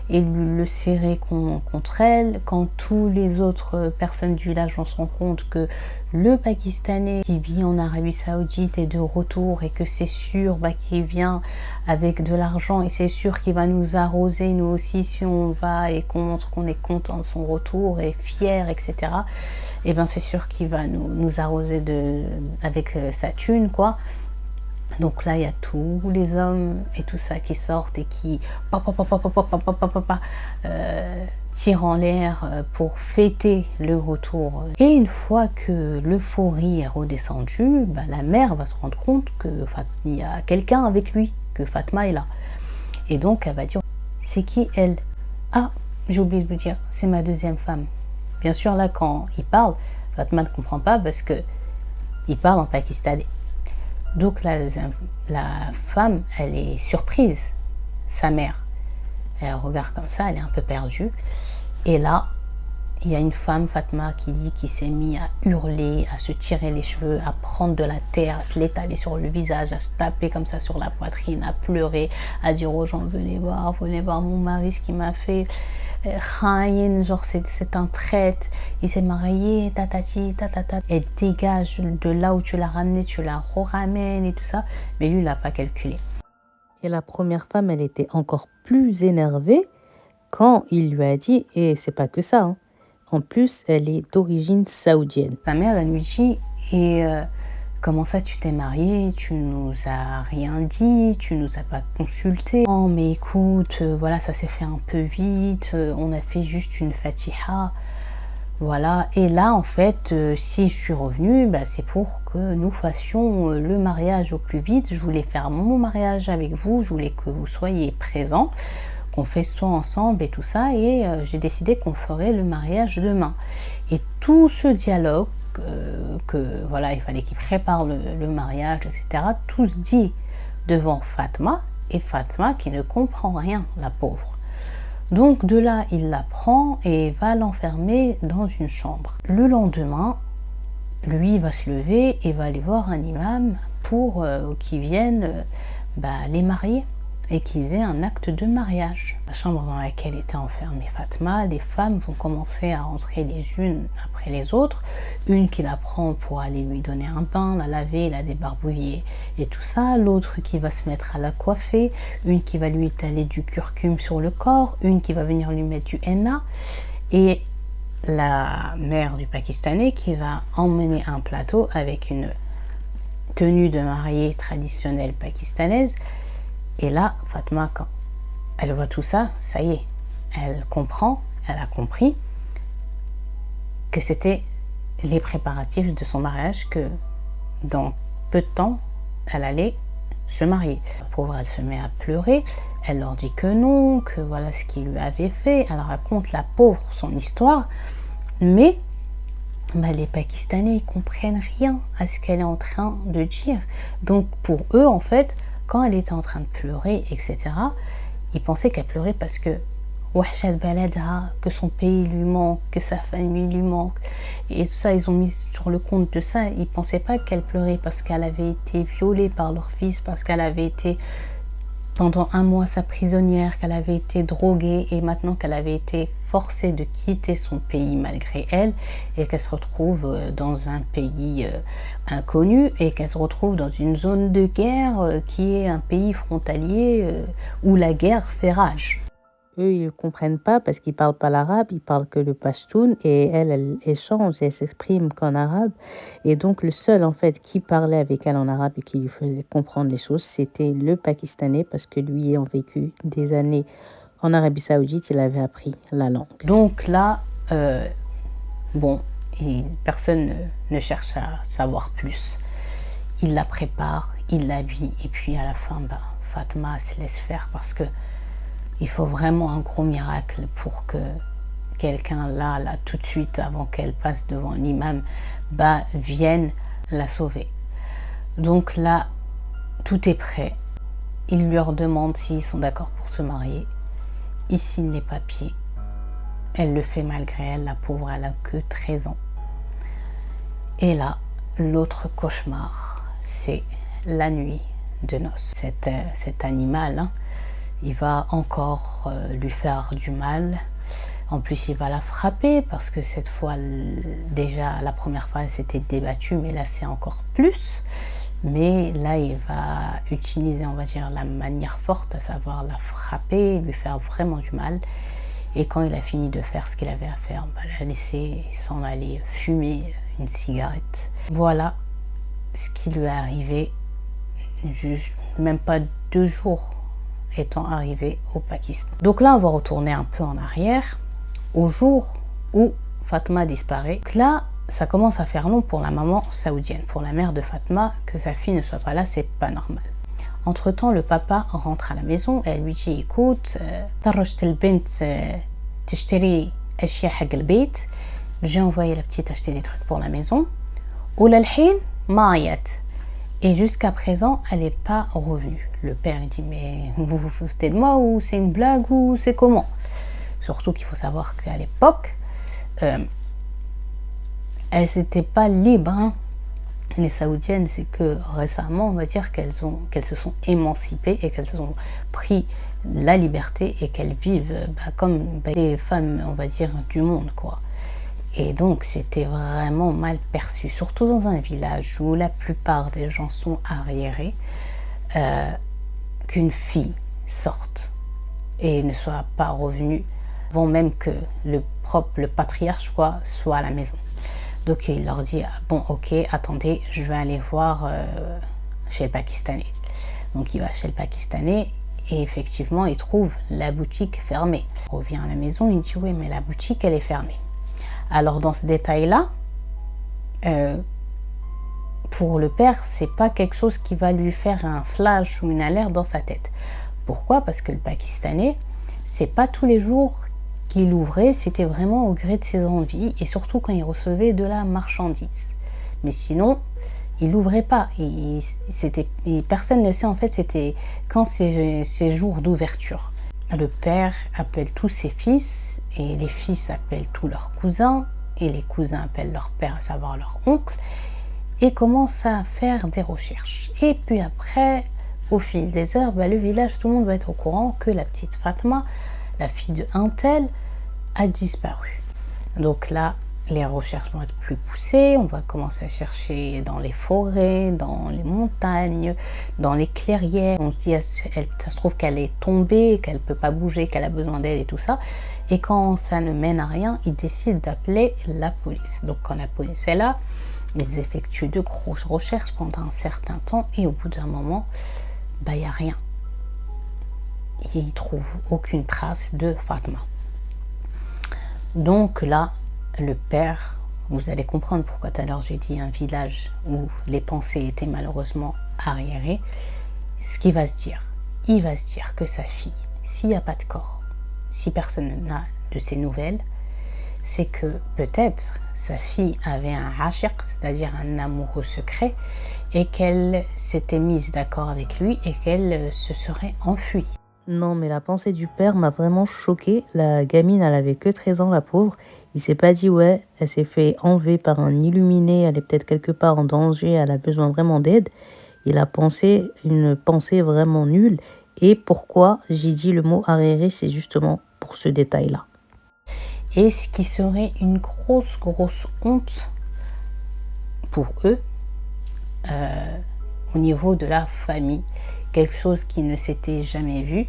et le serrer contre elle. Quand tous les autres personnes du village vont se rendre compte que le Pakistanais qui vit en Arabie Saoudite est de retour et que c'est sûr qu'il vient avec de l'argent et c'est sûr qu'il va nous arroser nous aussi si on va et qu'on montre qu'on est content de son retour et fier, etc. Et c'est sûr qu'il va nous arroser avec sa thune, quoi. Donc là, il y a tous les hommes et tout ça qui sortent et qui tirent en l'air pour fêter le retour. Et une fois que l'euphorie est redescendue, la mère va se rendre compte qu'il y a quelqu'un avec lui, que Fatma est là. Et donc, elle va dire, c'est qui elle? Ah, j'ai oublié de vous dire, c'est ma deuxième femme. Bien sûr, là, quand il parle, Fatma ne comprend pas parce que il parle en pakistanais. Donc la femme, elle est surprise, sa mère. Elle regarde comme ça, elle est un peu perdue. Et là, il y a une femme, Fatma, qui s'est mise à hurler, à se tirer les cheveux, à prendre de la terre, à se l'étaler sur le visage, à se taper comme ça sur la poitrine, à pleurer, à dire aux gens, venez voir mon mari, ce qu'il m'a fait. Genre c'est un traître, il s'est marié, tatati, tatata. Elle dégage de là où tu l'as ramené, tu la ramènes et tout ça. Mais lui, il n'a pas calculé. Et la première femme, elle était encore plus énervée quand il lui a dit, et c'est pas que ça, en plus, elle est d'origine saoudienne. Sa mère, elle lui dit, comment ça tu t'es mariée, tu nous as rien dit, tu nous as pas consulté. Oh mais écoute, voilà, ça s'est fait un peu vite, on a fait juste une fatiha. Voilà, et là en fait, si je suis revenue, c'est pour que nous fassions le mariage au plus vite. Je voulais faire mon mariage avec vous, je voulais que vous soyez présents, qu'on festoie ensemble et tout ça, et j'ai décidé qu'on ferait le mariage demain. Et tout ce dialogue, voilà, il fallait qu'il prépare le mariage, etc. Tout se dit devant Fatma, et Fatma qui ne comprend rien, la pauvre. Donc de là, il la prend et va l'enfermer dans une chambre. Le lendemain, lui va se lever et va aller voir un imam pour qu'ils viennent les marier et qu'ils aient un acte de mariage. La chambre dans laquelle était enfermée Fatma, les femmes vont commencer à rentrer les unes après les autres, une qui la prend pour aller lui donner un bain, la laver, la débarbouiller et tout ça, l'autre qui va se mettre à la coiffer, une qui va lui étaler du curcum sur le corps, une qui va venir lui mettre du henna, et la mère du Pakistanais qui va emmener un plateau avec une tenue de mariée traditionnelle pakistanaise. Et là, Fatma, quand elle voit tout ça, ça y est, elle comprend, elle a compris que c'était les préparatifs de son mariage, que dans peu de temps, elle allait se marier. La pauvre, elle se met à pleurer, elle leur dit que non, que voilà ce qu'il lui avait fait, elle raconte, la pauvre, son histoire, mais les Pakistanais, ils comprennent rien à ce qu'elle est en train de dire. Donc pour eux, en fait, quand elle était en train de pleurer, etc., ils pensaient qu'elle pleurait parce que que son pays lui manque, que sa famille lui manque. Et tout ça, ils ont mis sur le compte de ça. Ils ne pensaient pas qu'elle pleurait parce qu'elle avait été violée par leur fils, parce qu'elle avait été pendant 1 mois sa prisonnière, qu'elle avait été droguée et maintenant qu'elle avait été forcée de quitter son pays malgré elle et qu'elle se retrouve dans un pays inconnu et qu'elle se retrouve dans une zone de guerre qui est un pays frontalier où la guerre fait rage. Eux, ils ne comprennent pas parce qu'ils ne parlent pas l'arabe, ils parlent que le pashtoun et elle échange, elle s'exprime qu'en arabe. Et donc, le seul, en fait, qui parlait avec elle en arabe et qui lui faisait comprendre les choses, c'était le Pakistanais parce que lui, ayant vécu des années en Arabie Saoudite, il avait appris la langue. Donc là, personne ne cherche à savoir plus. Il la prépare, il l'habille et puis à la fin, Fatma se laisse faire parce que il faut vraiment un gros miracle pour que quelqu'un là, tout de suite, avant qu'elle passe devant un imam, vienne la sauver. Donc là, tout est prêt. Il lui demande s'ils sont d'accord pour se marier. Il signe les papiers. Elle le fait malgré elle, la pauvre, elle a que 13 ans. Et là, l'autre cauchemar, c'est la nuit de noces. Cet animal, il va encore lui faire du mal. En plus, il va la frapper parce que cette fois, déjà, la première fois, elle s'était débattue, mais là, c'est encore plus. Mais là, il va utiliser, on va dire, la manière forte, à savoir la frapper, lui faire vraiment du mal. Et quand il a fini de faire ce qu'il avait à faire, la laisser s'en aller fumer une cigarette. Voilà ce qui lui est arrivé, même pas 2 jours étant arrivé au Pakistan. Donc là, on va retourner un peu en arrière, au jour où Fatma disparaît. Donc là, ça commence à faire long pour la maman saoudienne, pour la mère de Fatma, que sa fille ne soit pas là, c'est pas normal. Entre-temps, le papa rentre à la maison et elle lui dit, écoute, j'ai envoyé la petite acheter des trucs pour la maison. Et jusqu'à présent, elle n'est pas revenue. Le père dit, mais vous vous foutez de moi ou c'est une blague ou c'est comment? Surtout qu'il faut savoir qu'à l'époque, elles n'étaient pas libres. Les Saoudiennes, c'est que récemment, on va dire qu'elles se sont émancipées et qu'elles ont pris la liberté et qu'elles vivent comme les femmes, on va dire, du monde, quoi. Et donc, c'était vraiment mal perçu, surtout dans un village où la plupart des gens sont arriérés, qu'une fille sorte et ne soit pas revenue avant même que le patriarche soit à la maison. Donc, il leur dit, bon, ok, attendez, je vais aller voir chez le Pakistanais. Donc, il va chez le Pakistanais et effectivement, il trouve la boutique fermée. Il revient à la maison, il dit, oui, mais la boutique, elle est fermée. Alors dans ce détail-là, pour le père, c'est pas quelque chose qui va lui faire un flash ou une alerte dans sa tête. Pourquoi? Parce que le Pakistanais, c'est pas tous les jours qu'il ouvrait, c'était vraiment au gré de ses envies et surtout quand il recevait de la marchandise. Mais sinon, il l'ouvrait pas. Et personne ne sait, en fait, c'était quand ces jours d'ouverture. Le père appelle tous ses fils, et les fils appellent tous leurs cousins, et les cousins appellent leur père, à savoir leur oncle, et commencent à faire des recherches. Et puis après, au fil des heures, le village, tout le monde va être au courant que la petite Fatma, la fille de un tel, a disparu. Donc là, les recherches vont être plus poussées, on va commencer à chercher dans les forêts, dans les montagnes, dans les clairières. On se dit, ça se trouve qu'elle est tombée, qu'elle ne peut pas bouger, qu'elle a besoin d'aide et tout ça. Et quand ça ne mène à rien, ils décident d'appeler la police. Donc quand la police est là, ils effectuent de grosses recherches pendant un certain temps et au bout d'un moment, il n'y a rien. Ils ne trouvent aucune trace de Fatma. Donc là, le père, vous allez comprendre pourquoi tout à l'heure j'ai dit un village où les pensées étaient malheureusement arriérées. Ce qu'il va se dire, il va se dire que sa fille, s'il n'y a pas de corps, si personne n'a de ses nouvelles, c'est que peut-être sa fille avait un ashiq, c'est-à-dire un amoureux secret, et qu'elle s'était mise d'accord avec lui et qu'elle se serait enfuie. Non, mais la pensée du père m'a vraiment choquée. La gamine, elle avait que 13 ans, la pauvre. Il s'est pas dit, ouais, elle s'est fait enlever par un illuminé, elle est peut-être quelque part en danger, elle a besoin vraiment d'aide. Il a pensé une pensée vraiment nulle. Et pourquoi j'ai dit le mot arriéré, c'est justement pour ce détail-là. Et ce qui serait une grosse honte pour eux, au niveau de la famille. Quelque chose qui ne s'était jamais vu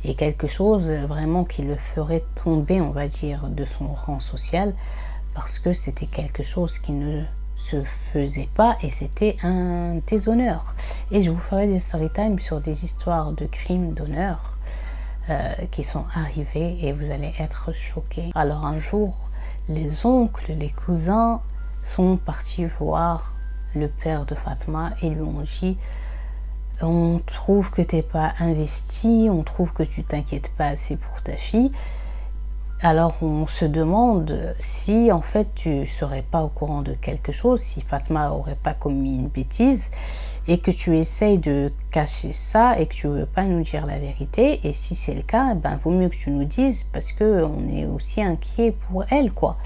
et quelque chose vraiment qui le ferait tomber, on va dire, de son rang social parce que c'était quelque chose qui ne se faisait pas et c'était un déshonneur. Et je vous ferai des story time sur des histoires de crimes d'honneur qui sont arrivés et vous allez être choqués. Alors un jour, les oncles, les cousins sont partis voir le père de Fatma et lui ont dit: on trouve que tu n'es pas investi, on trouve que tu t'inquiètes pas assez pour ta fille. Alors on se demande si en fait tu serais pas au courant de quelque chose, si Fatma aurait pas commis une bêtise et que tu essayes de cacher ça et que tu veux pas nous dire la vérité. Et si c'est le cas, vaut mieux que tu nous dises parce que on est aussi inquiet pour elle, quoi.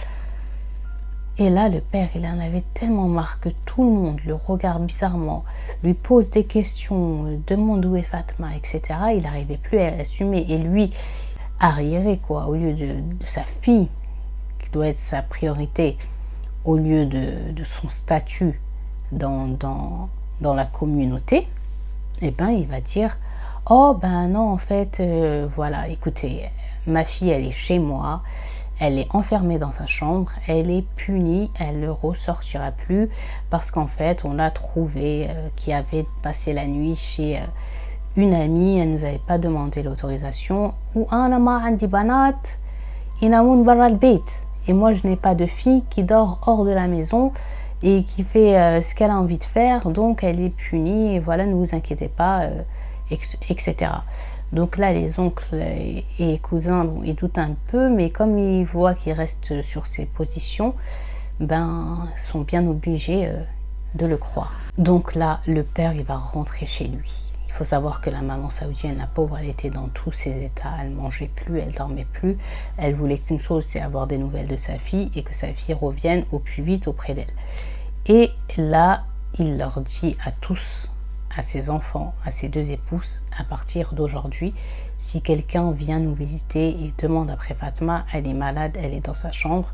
Et là, le père, il en avait tellement marre que tout le monde le regarde bizarrement, lui pose des questions, demande où est Fatma, etc. Il n'arrivait plus à assumer. Et lui, arriéré, quoi, au lieu de sa fille, qui doit être sa priorité, au lieu de son statut dans la communauté, il va dire: oh non, en fait, voilà, écoutez, ma fille, elle est chez moi. Elle est enfermée dans sa chambre, elle est punie, elle ne ressortira plus parce qu'en fait, on a trouvé qu'il avait passé la nuit chez une amie, elle ne nous avait pas demandé l'autorisation. Ou et moi, je n'ai pas de fille qui dort hors de la maison et qui fait ce qu'elle a envie de faire, donc elle est punie, et voilà, ne vous inquiétez pas, etc. Donc là, les oncles et cousins, ils doutent un peu, mais comme ils voient qu'il reste sur ses positions, sont bien obligés de le croire. Donc là, le père, il va rentrer chez lui. Il faut savoir que la maman saoudienne, la pauvre, elle était dans tous ses états. Elle mangeait plus, elle dormait plus. Elle voulait qu'une chose, c'est avoir des nouvelles de sa fille et que sa fille revienne au plus vite auprès d'elle. Et là, il leur dit à tous, à ses enfants, à ses deux épouses, à partir d'aujourd'hui, si quelqu'un vient nous visiter et demande après Fatma, elle est malade, elle est dans sa chambre,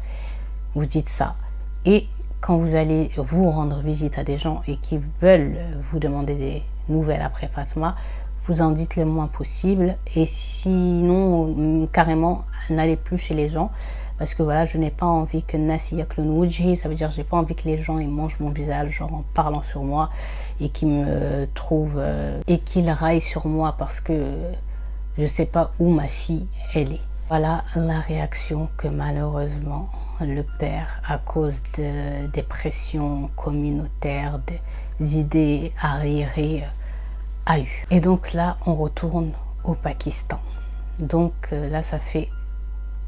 vous dites ça. Et quand vous allez vous rendre visite à des gens et qui veulent vous demander des nouvelles après Fatma, vous en dites le moins possible et sinon carrément n'allez plus chez les gens parce que voilà, je n'ai pas envie que Nasi yaklun wujhi, ça veut dire j'ai pas envie que les gens ils mangent mon visage genre en parlant sur moi et qu'ils me trouvent et qu'ils raillent sur moi parce que je sais pas où ma fille elle est. Voilà la réaction que malheureusement le père, à cause des pressions communautaires, des idées arriérées, a eu. Et donc là, on retourne au Pakistan. Donc là, ça fait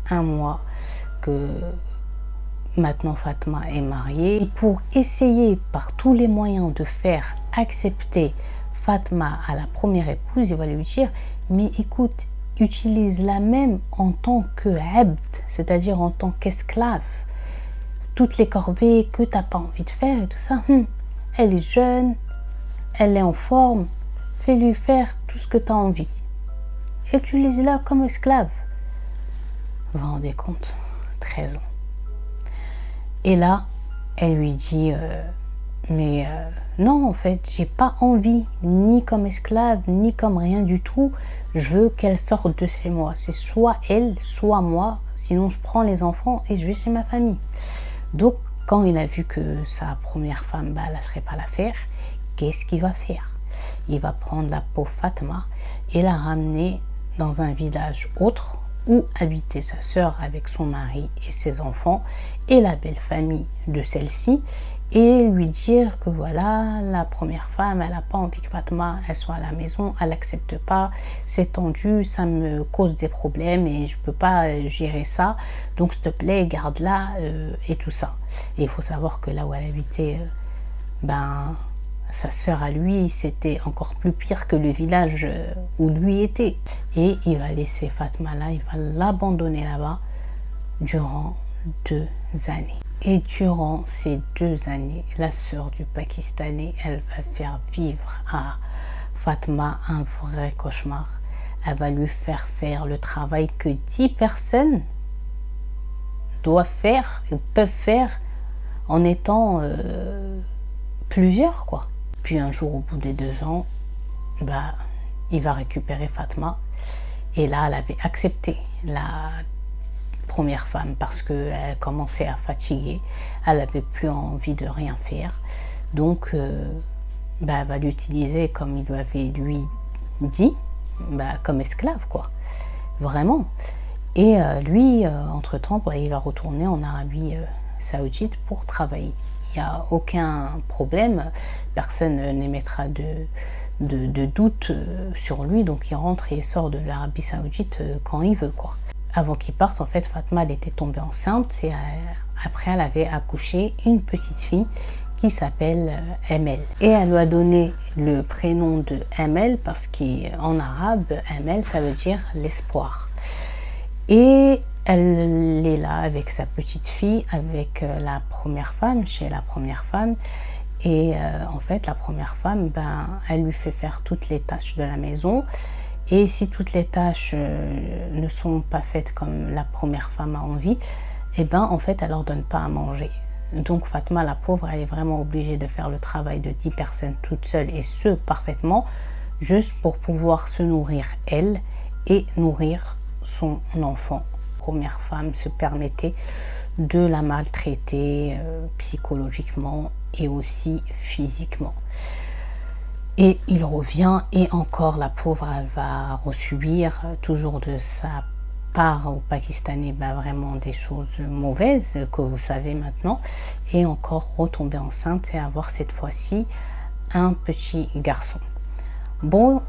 un mois que Maintenant, Fatma est mariée. Et pour essayer par tous les moyens de faire accepter Fatma à la première épouse, il va lui dire, mais écoute, utilise-la même en tant que abd, c'est-à-dire en tant qu'esclave. Toutes les corvées que tu n'as pas envie de faire et tout ça, elle est jeune, elle est en forme, fais-lui faire tout ce que tu as envie. Utilise-la comme esclave. Vous vous rendez compte? 13 ans. Et là, elle lui dit, non, en fait, j'ai pas envie, ni comme esclave, ni comme rien du tout. Je veux qu'elle sorte de chez moi. C'est soit elle, soit moi. Sinon, je prends les enfants et je vais chez ma famille. Donc, quand il a vu que sa première femme, elle ne lâcherait pas l'affaire, qu'est-ce qu'il va faire? Il va prendre la pauvre Fatma et la ramener dans un village autre où habitait sa sœur avec son mari et ses enfants et la belle famille de celle-ci, et lui dire que voilà, la première femme, elle n'a pas envie que Fatma elle soit à la maison, elle n'accepte pas, c'est tendu, ça me cause des problèmes et je ne peux pas gérer ça, donc s'il te plaît, garde-la et tout ça. Et il faut savoir que là où elle habitait, sa sœur à lui, c'était encore plus pire que le village où lui était. Et il va laisser Fatma là, il va l'abandonner là-bas durant 2 années. Et durant ces 2 années, la sœur du Pakistanais, elle va faire vivre à Fatma un vrai cauchemar. Elle va lui faire faire le travail que 10 personnes doivent faire et peuvent faire en étant plusieurs, quoi. Puis un jour, au bout des 2 ans, il va récupérer Fatma. Et là, elle avait accepté la première femme parce qu'elle commençait à fatiguer. Elle n'avait plus envie de rien faire. Donc, elle va l'utiliser comme il lui avait dit, comme esclave, quoi. Vraiment. Et lui, entre-temps, il va retourner en Arabie Saoudite pour travailler. Il n'y a aucun problème, personne n'émettra de doute sur lui, donc il rentre et il sort de l'Arabie Saoudite quand il veut, quoi. Avant qu'il parte, en fait, Fatma, elle était tombée enceinte et après elle avait accouché une petite fille qui s'appelle Emel. Et elle lui a donné le prénom de Emel parce qu'en arabe, Emel, ça veut dire l'espoir. Et elle est là avec sa petite fille, avec la première femme, chez la première femme. Et en fait, la première femme, elle lui fait faire toutes les tâches de la maison. Et si toutes les tâches ne sont pas faites comme la première femme a envie, en fait, elle leur donne pas à manger. Donc Fatma, la pauvre, elle est vraiment obligée de faire le travail de 10 personnes toute seule, et ce, parfaitement, juste pour pouvoir se nourrir elle et nourrir son enfant. La première femme se permettait de la maltraiter psychologiquement et aussi physiquement. Et il revient et encore la pauvre, elle va resubir toujours de sa part au Pakistanais vraiment des choses mauvaises que vous savez maintenant, et encore retomber enceinte et avoir cette fois-ci un petit garçon. Bon,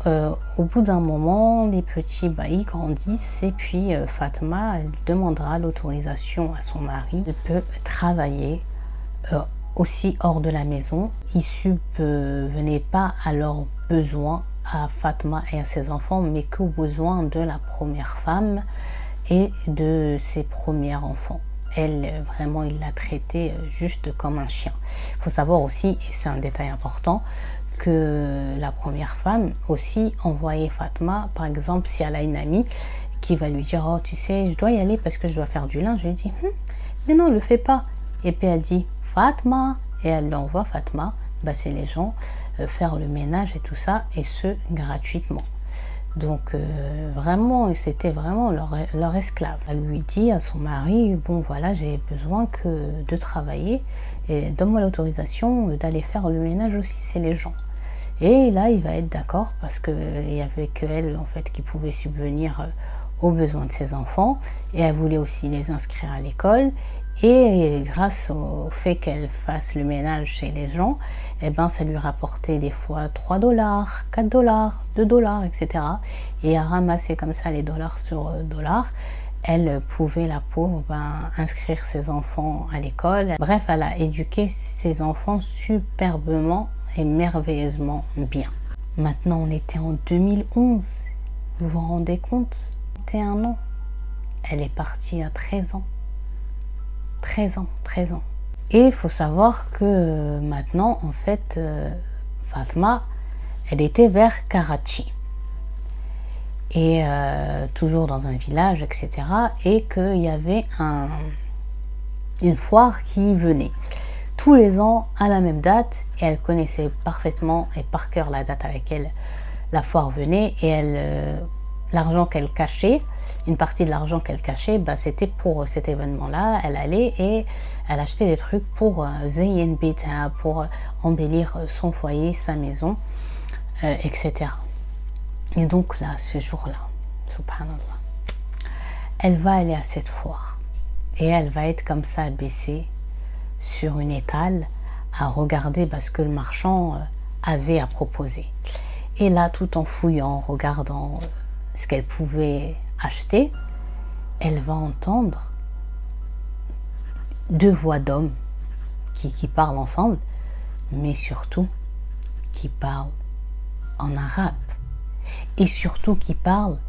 au bout d'un moment, les petits ils grandissent et puis Fatma, elle demandera l'autorisation à son mari. Elle peut travailler aussi hors de la maison. Ils subvenaient pas à leurs besoins à Fatma et à ses enfants, mais qu'aux besoins de la première femme et de ses premiers enfants. Elle, vraiment, il l'a traitée juste comme un chien. Il faut savoir aussi, et c'est un détail important, que la première femme aussi envoyait Fatma, par exemple, si elle a une amie qui va lui dire « Oh, tu sais, je dois y aller parce que je dois faire du linge. » Je lui dis « Mais non, ne le fais pas. » Et puis elle dit « Fatma !» Et elle l'envoie, Fatma, chez les gens, faire le ménage et tout ça, et ce, gratuitement. Donc vraiment, c'était vraiment leur esclave. Elle lui dit à son mari, bon voilà, j'ai besoin de travailler, et donne-moi l'autorisation d'aller faire le ménage aussi, c'est les gens. Et là, il va être d'accord parce qu'il n'y avait qu'elle en fait qui pouvait subvenir aux besoins de ses enfants, et elle voulait aussi les inscrire à l'école. Et grâce au fait qu'elle fasse le ménage chez les gens, ça lui rapportait des fois 3 dollars, 4 dollars, 2 dollars, etc. Et à ramasser comme ça les dollars sur dollars, elle pouvait, la pauvre, inscrire ses enfants à l'école. Bref, elle a éduqué ses enfants superbement et merveilleusement bien. Maintenant, on était en 2011. Vous vous rendez compte? 21 ans. Elle est partie à 13 ans. 13 ans. Et il faut savoir que maintenant, en fait, Fatma, elle était vers Karachi. Et toujours dans un village, etc. Et qu'il y avait une foire qui venait tous les ans à la même date. Et elle connaissait parfaitement et par cœur la date à laquelle la foire venait. Et l'argent qu'elle cachait, une partie de l'argent qu'elle cachait, c'était pour cet événement-là. Elle allait et elle achetait des trucs pour Zayn Bita, pour embellir son foyer, sa maison, etc. Et donc là, ce jour-là, subhanallah, elle va aller à cette foire et elle va être comme ça baissée sur une étale à regarder ce que le marchand avait à proposer. Et là, tout en fouillant, regardant ce qu'elle pouvait acheter, elle va entendre deux voix d'hommes qui parlent ensemble, mais surtout qui parlent en arabe. Et surtout qui parlent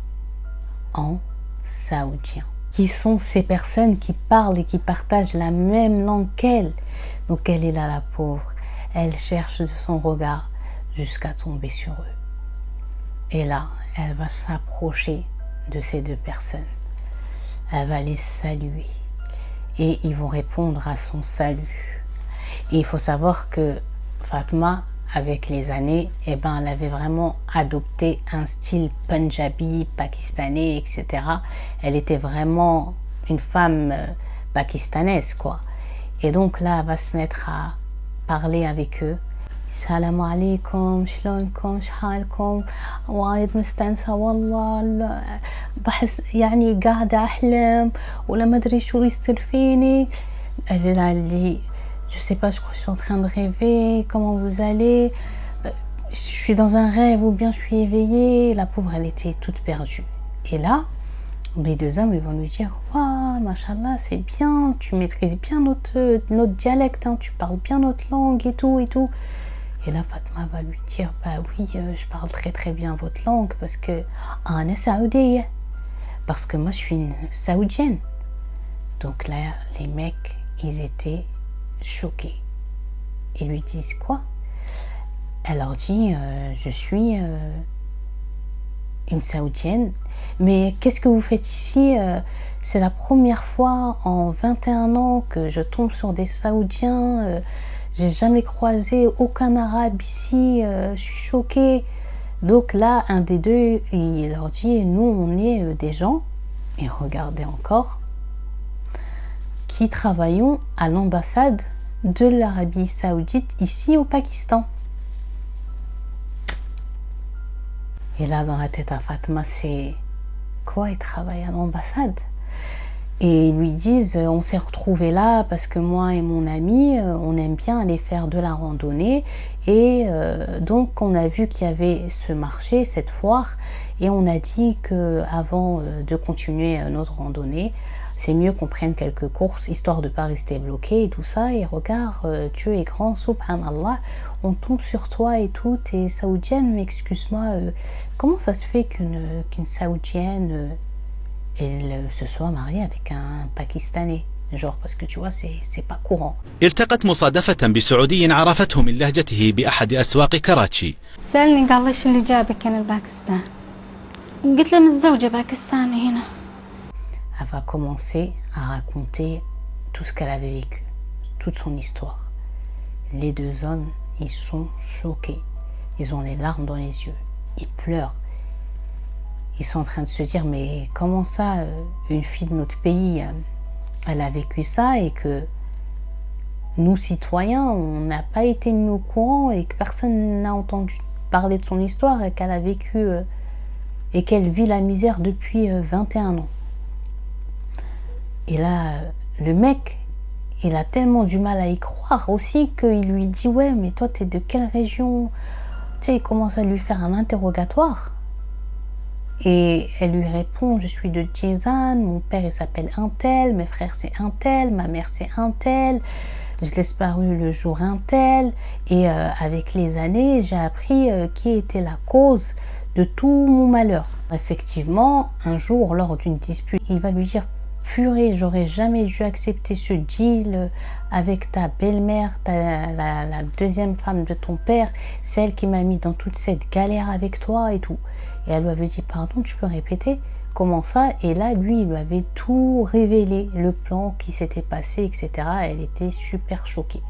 en saoudien. Qui sont ces personnes qui parlent et qui partagent la même langue qu'elle. Donc elle est là, la pauvre. Elle cherche de son regard jusqu'à tomber sur eux. Et là, elle va s'approcher de ces deux personnes. Elle va les saluer. Et ils vont répondre à son salut. Et il faut savoir que Fatma, avec les années, elle avait vraiment adopté un style punjabi, pakistanais, etc. Elle était vraiment une femme pakistanaise, quoi. Et donc là, elle va se mettre à parler avec eux. Salam alaikum, shlonkom, shhalkom, وايد مستانسة والله بحس يعني قاعدة أحلم ولا ما أدري شو يصير فيني. Elle dit, je sais pas, je crois que je suis en train de rêver, comment vous allez, je suis dans un rêve ou bien je suis éveillée. La pauvre, elle était toute perdue. Et là, les deux hommes, ils vont lui dire, waouh, machallah, c'est bien, tu maîtrises bien notre dialecte, hein, tu parles bien notre langue et tout et tout. Et là, Fatma va lui dire, oui, je parle très très bien votre langue parce que parce que moi je suis une saoudienne. Donc là, les mecs, ils étaient choqués. Ils lui disent quoi? Elle leur dit, je suis une saoudienne, mais qu'est-ce que vous faites ici? C'est la première fois en 21 ans que je tombe sur des saoudiens. J'ai jamais croisé aucun arabe ici, je suis choquée. Donc là, un des deux, il leur dit, nous on est des gens, et regardez encore, qui travaillons à l'ambassade de l'Arabie Saoudite ici au Pakistan. Et là, dans la tête à Fatma, c'est quoi, il travaille à l'ambassade? Et ils lui disent, on s'est retrouvés là parce que moi et mon ami, on aime bien aller faire de la randonnée. Et donc, on a vu qu'il y avait ce marché, cette foire. Et on a dit qu'avant de continuer notre randonnée, c'est mieux qu'on prenne quelques courses, histoire de ne pas rester bloqué et tout ça. Et regarde, Dieu est grand, subhanallah, on tombe sur toi et tout, t'es saoudienne, mais excuse-moi, comment ça se fait qu'une saoudienne... elle se soit mariée avec un Pakistanais, genre parce que tu vois c'est pas courant. التقت مصادفة بسعودي عرفته من لهجته بأحد أسواق كراتشي. سألني قال لي شو اللي جابك هنا الباكستان؟ قلت له متزوجة باكستاني هنا. Elle va commencer à raconter tout ce qu'elle avait vécu, toute son histoire. Les deux hommes, ils sont choqués, ils ont les larmes dans les yeux, ils pleurent. Ils sont en train de se dire, mais comment ça, une fille de notre pays, elle a vécu ça et que nous, citoyens, on n'a pas été mis au courant et que personne n'a entendu parler de son histoire et qu'elle a vécu et qu'elle vit la misère depuis 21 ans. Et là, le mec, il a tellement du mal à y croire aussi qu'il lui dit, ouais, mais toi, t'es de quelle région? Tu sais, il commence à lui faire un interrogatoire. Et elle lui répond, je suis de Jizan, mon père il s'appelle un tel, mes frères c'est un tel, ma mère c'est un tel, je l'ai disparu le jour un tel, et avec les années j'ai appris qui était la cause de tout mon malheur. Effectivement, un jour lors d'une dispute, il va lui dire, purée, j'aurais jamais dû accepter ce deal avec ta belle-mère, la deuxième femme de ton père, celle qui m'a mis dans toute cette galère avec toi et tout. Et elle lui avait dit, pardon, tu peux répéter? Comment ça? Et là, lui, il lui avait tout révélé, le plan qui s'était passé, etc. Elle était super choquée.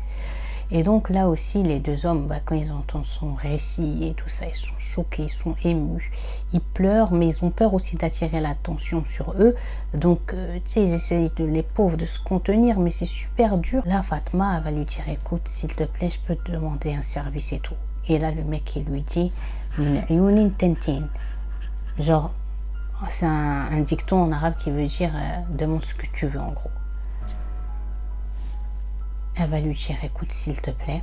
Et donc là aussi, les deux hommes, quand ils entendent son récit et tout ça, ils sont choqués, ils sont émus, ils pleurent, mais ils ont peur aussi d'attirer l'attention sur eux. Donc, tu sais, ils essayent, les pauvres, de se contenir, mais c'est super dur. Là, Fatma, elle va lui dire, écoute, s'il te plaît, je peux te demander un service et tout. Et là, le mec, il lui dit, genre, c'est un dicton en arabe qui veut dire, demande ce que tu veux, en gros. Elle va lui dire, écoute, s'il te plaît,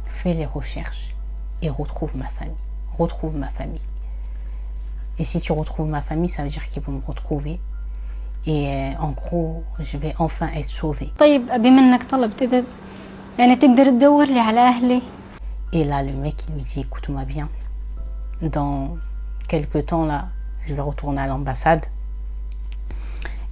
fais les recherches et retrouve ma famille. Retrouve ma famille. Et si tu retrouves ma famille, ça veut dire qu'ils vont me retrouver. Et en gros, je vais enfin être sauvée. طيب أبي منك طلب إذا يعني تقدر تدور لي على أهلي. Et là, le mec, il lui dit, écoute-moi bien, dans quelques temps, là, je vais retourner à l'ambassade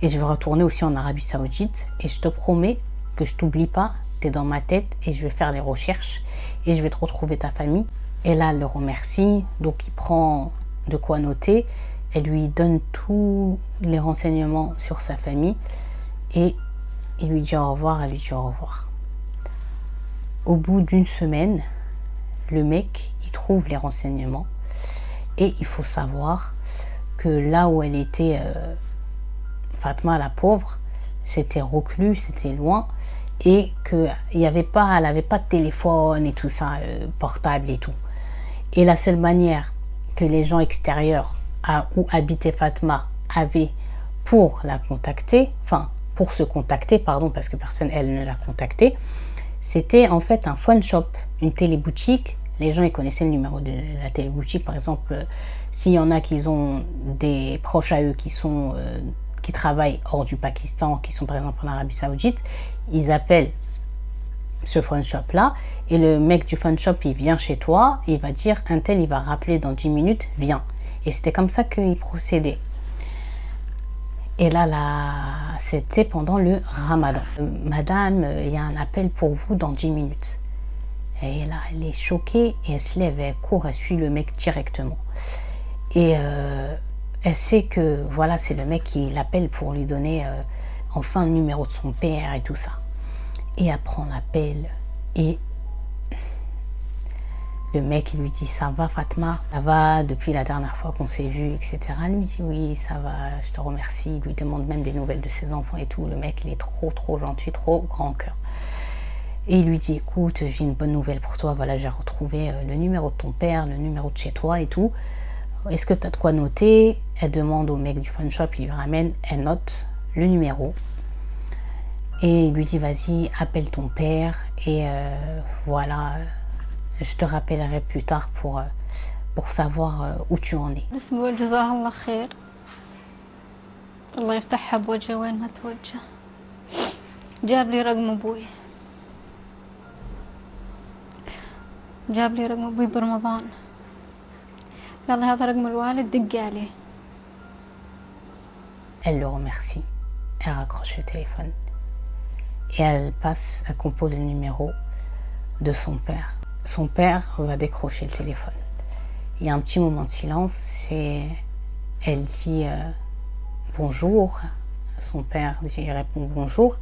et je vais retourner aussi en Arabie Saoudite et je te promets que je t'oublie pas, tu es dans ma tête et je vais faire les recherches et je vais te retrouver ta famille. Et là, elle le remercie, donc il prend de quoi noter, elle lui donne tous les renseignements sur sa famille et il lui dit au revoir, elle lui dit au revoir. Au bout d'une semaine, le mec, il trouve les renseignements et il faut savoir que là où elle était, Fatma la pauvre, c'était reclus, c'était loin et qu'elle n'avait pas de téléphone et tout ça, portable et tout. Et la seule manière que les gens extérieurs où habitait Fatma avaient pour la contacter, enfin pour se contacter, pardon, parce que personne, elle, ne l'a contacté, c'était en fait un phone shop, une téléboutique. Les gens, ils connaissaient le numéro de la téléboutique. Par exemple, s'il y en a qui ont des proches à eux qui travaillent hors du Pakistan, qui sont par exemple en Arabie Saoudite, ils appellent ce phone shop là et le mec du phone shop, il vient chez toi, il va dire, un tel, il va rappeler dans 10 minutes, viens. Et c'était comme ça qu'il procédait. Et là, c'était pendant le Ramadan. Madame, il y a un appel pour vous dans 10 minutes. Et là, elle est choquée et elle se lève, elle court, elle suit le mec directement. Et elle sait que voilà, c'est le mec qui l'appelle pour lui donner enfin le numéro de son père et tout ça. Et elle prend l'appel et le mec il lui dit, ça va Fatma? Ça va depuis la dernière fois qu'on s'est vu, etc. Elle lui dit, oui, ça va, je te remercie. Il lui demande même des nouvelles de ses enfants et tout. Le mec, il est trop gentil, trop grand cœur. Et il lui dit, écoute, j'ai une bonne nouvelle pour toi. Voilà, j'ai retrouvé le numéro de ton père, le numéro de chez toi et tout. Est-ce que tu as de quoi noter? Elle demande au mec du phone shop, il lui ramène, elle note le numéro. Et il lui dit, vas-y, appelle ton père. Et voilà, je te rappellerai plus tard pour savoir où tu en es. اسمه جزاه الله خير. الله يفتحها بوجهه وين ما توجه. جاب لي رقم أبوي. جاب لي رقم أبوي برمضان. قال لي هذا رقم الوالد دقي عليه. Elle le remercie. Elle raccroche le téléphone. Et elle compose le numéro de son père. Son père va décrocher le téléphone. Il y a un petit moment de silence et elle dit bonjour. Son père répond bonjour.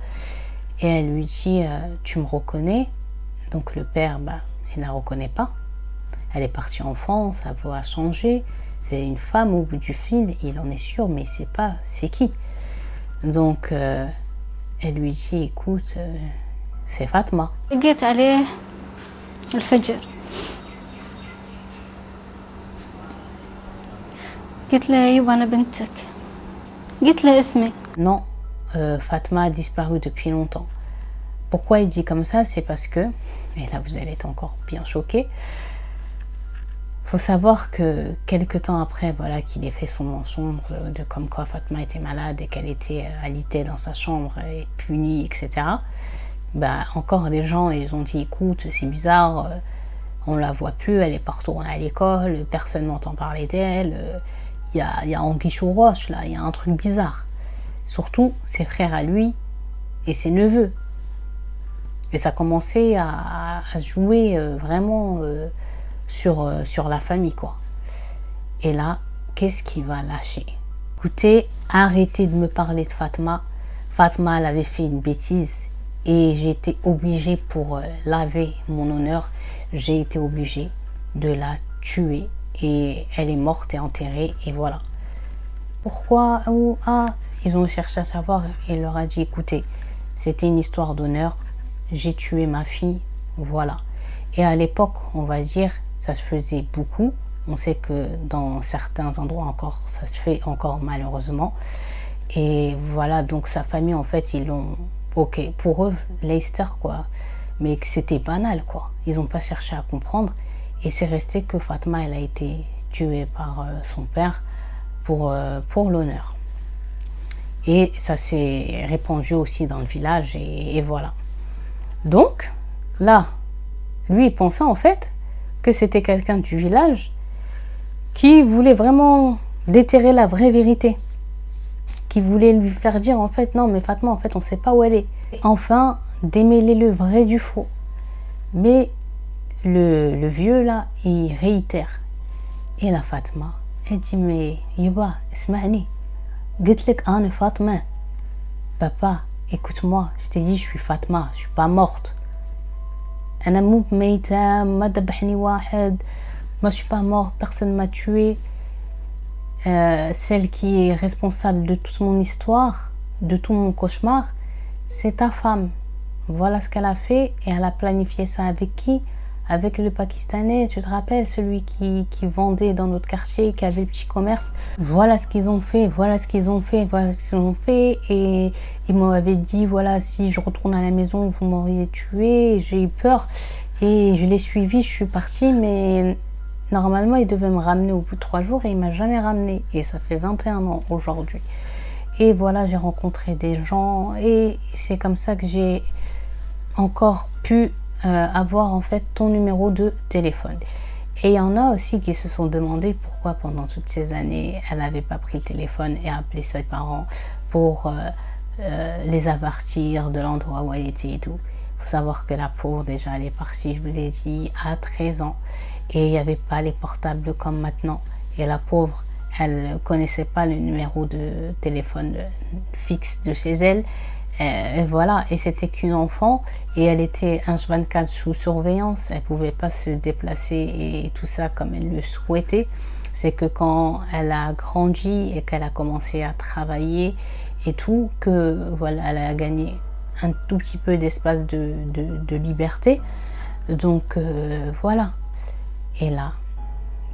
Et elle lui dit, tu me reconnais? Donc le père, il ne la reconnaît pas. Elle est partie en France, sa voix a changé. C'est une femme au bout du fil, il en est sûr, mais c'est pas, c'est qui? Donc elle lui dit, écoute, c'est Fatma. لقيت عليه الفجر. قلت له أيوة أنا بنتك. قلت له اسمي. Non, Fatma a disparu depuis longtemps. Pourquoi il dit comme ça? C'est parce que, et là vous allez être encore bien choqués, Faut savoir que quelques temps après, voilà, qu'il ait fait son mensonge de comme quoi Fatma était malade et qu'elle était alitée dans sa chambre et punie, etc. Bah, encore les gens, ils ont dit, écoute, c'est bizarre, on la voit plus, elle est pas retournée à l'école, personne n'entend parler d'elle, y a anguille sous roche là, il y a un truc bizarre. Surtout ses frères à lui et ses neveux. Et ça commençait à jouer vraiment sur la famille, quoi. Et là, qu'est-ce qui va lâcher? Écoutez, arrêtez de me parler de Fatma. Fatma, elle avait fait une bêtise et j'ai été obligée, pour laver mon honneur, j'ai été obligée de la tuer. Et elle est morte et enterrée, et voilà. Pourquoi? Ils ont cherché à savoir et il leur a dit, écoutez, c'était une histoire d'honneur, j'ai tué ma fille, voilà. Et à l'époque, on va dire, ça se faisait beaucoup. On sait que dans certains endroits encore, ça se fait encore malheureusement. Et voilà, donc sa famille, en fait, ils l'ont... Ok, pour eux, Leicester, quoi. Mais c'était banal, quoi. Ils n'ont pas cherché à comprendre. Et c'est resté que Fatma, elle a été tuée par son père pour l'honneur. Et ça s'est répandu aussi dans le village, et voilà. Donc, là, lui, il pensait en fait que c'était quelqu'un du village qui voulait vraiment déterrer la vraie vérité, qui voulait lui faire dire en fait, non mais Fatma, en fait, on ne sait pas où elle est. Et enfin, démêler le vrai du faux. Mais le vieux là, il réitère. Et la Fatma, elle dit, mais Yaba, isma'ni, قلت لك أنا Fatma. Papa, écoute-moi, je t'ai dit, je suis Fatma, je suis pas morte. أنا مو ميتة, ما ذبحني واحد, moi je suis pas morte, personne m'a tué. Celle qui est responsable de toute mon histoire, de tout mon cauchemar, c'est ta femme. Voilà ce qu'elle a fait, et elle a planifié ça avec qui? Avec le Pakistanais, tu te rappelles, celui qui vendait dans notre quartier, qui avait le petit commerce. Voilà ce qu'ils ont fait, voilà ce qu'ils ont fait, voilà ce qu'ils ont fait. Et ils m'avaient dit, voilà, si je retourne à la maison, vous m'auriez tué. J'ai eu peur et je l'ai suivi, je suis partie, mais normalement, il devait me ramener au bout de 3 jours et il m'a jamais ramené. Et ça fait 21 ans aujourd'hui. Et voilà, j'ai rencontré des gens et c'est comme ça que j'ai encore pu avoir en fait ton numéro de téléphone. Et il y en a aussi qui se sont demandé pourquoi pendant toutes ces années elle n'avait pas pris le téléphone et appelé ses parents pour les avertir de l'endroit où elle était et tout. Il faut savoir que la pauvre, déjà elle est partie, je vous ai dit, à 13 ans, et il n'y avait pas les portables comme maintenant, et la pauvre, elle ne connaissait pas le numéro de téléphone fixe de chez elle. Et voilà, et c'était qu'une enfant et elle était H24 sous surveillance, elle pouvait pas se déplacer et tout ça comme elle le souhaitait. C'est que quand elle a grandi et qu'elle a commencé à travailler et tout, que voilà, elle a gagné un tout petit peu d'espace de liberté. Donc voilà. Et là,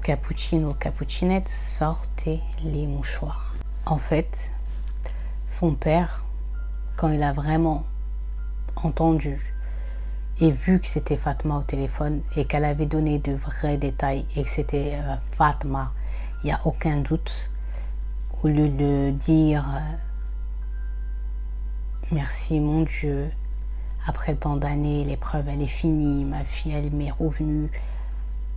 Cappuccino, Cappuccinette sortait les mouchoirs. En fait, son père, quand il a vraiment entendu et vu que c'était Fatma au téléphone et qu'elle avait donné de vrais détails et que c'était Fatma, il n'y a aucun doute, au lieu de dire merci mon Dieu, après tant d'années, l'épreuve elle est finie, ma fille elle m'est revenue,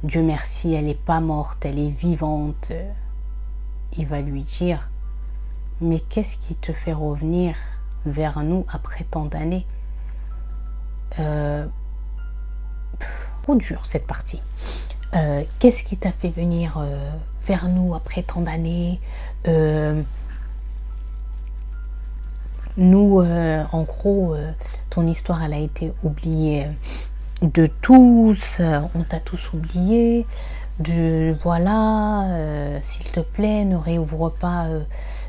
Dieu merci, elle n'est pas morte, elle est vivante, il va lui dire, mais qu'est-ce qui te fait revenir vers nous après tant d'années? Trop dur cette partie. Qu'est-ce qui t'a fait venir vers nous après tant d'années? Nous, en gros, ton histoire elle a été oubliée de tous, on t'a tous oublié. Voilà, s'il te plaît, ne réouvre pas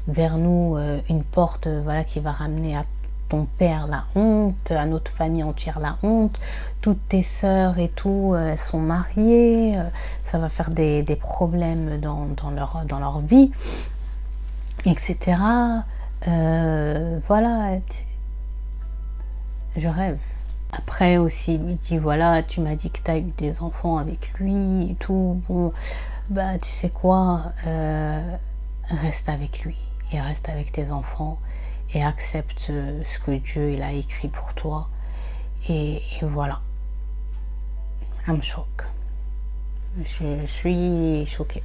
vers nous une porte voilà, qui va ramener à ton père la honte, à notre famille entière la honte. Toutes tes sœurs et tout sont mariées, ça va faire des problèmes dans leur vie, etc. Voilà, je rêve. Après aussi, il lui dit, voilà, tu m'as dit que tu as eu des enfants avec lui et tout. Bon, bah tu sais quoi, reste avec lui et reste avec tes enfants et accepte ce que Dieu il a écrit pour toi. Et voilà. I'm shock. Je suis choquée.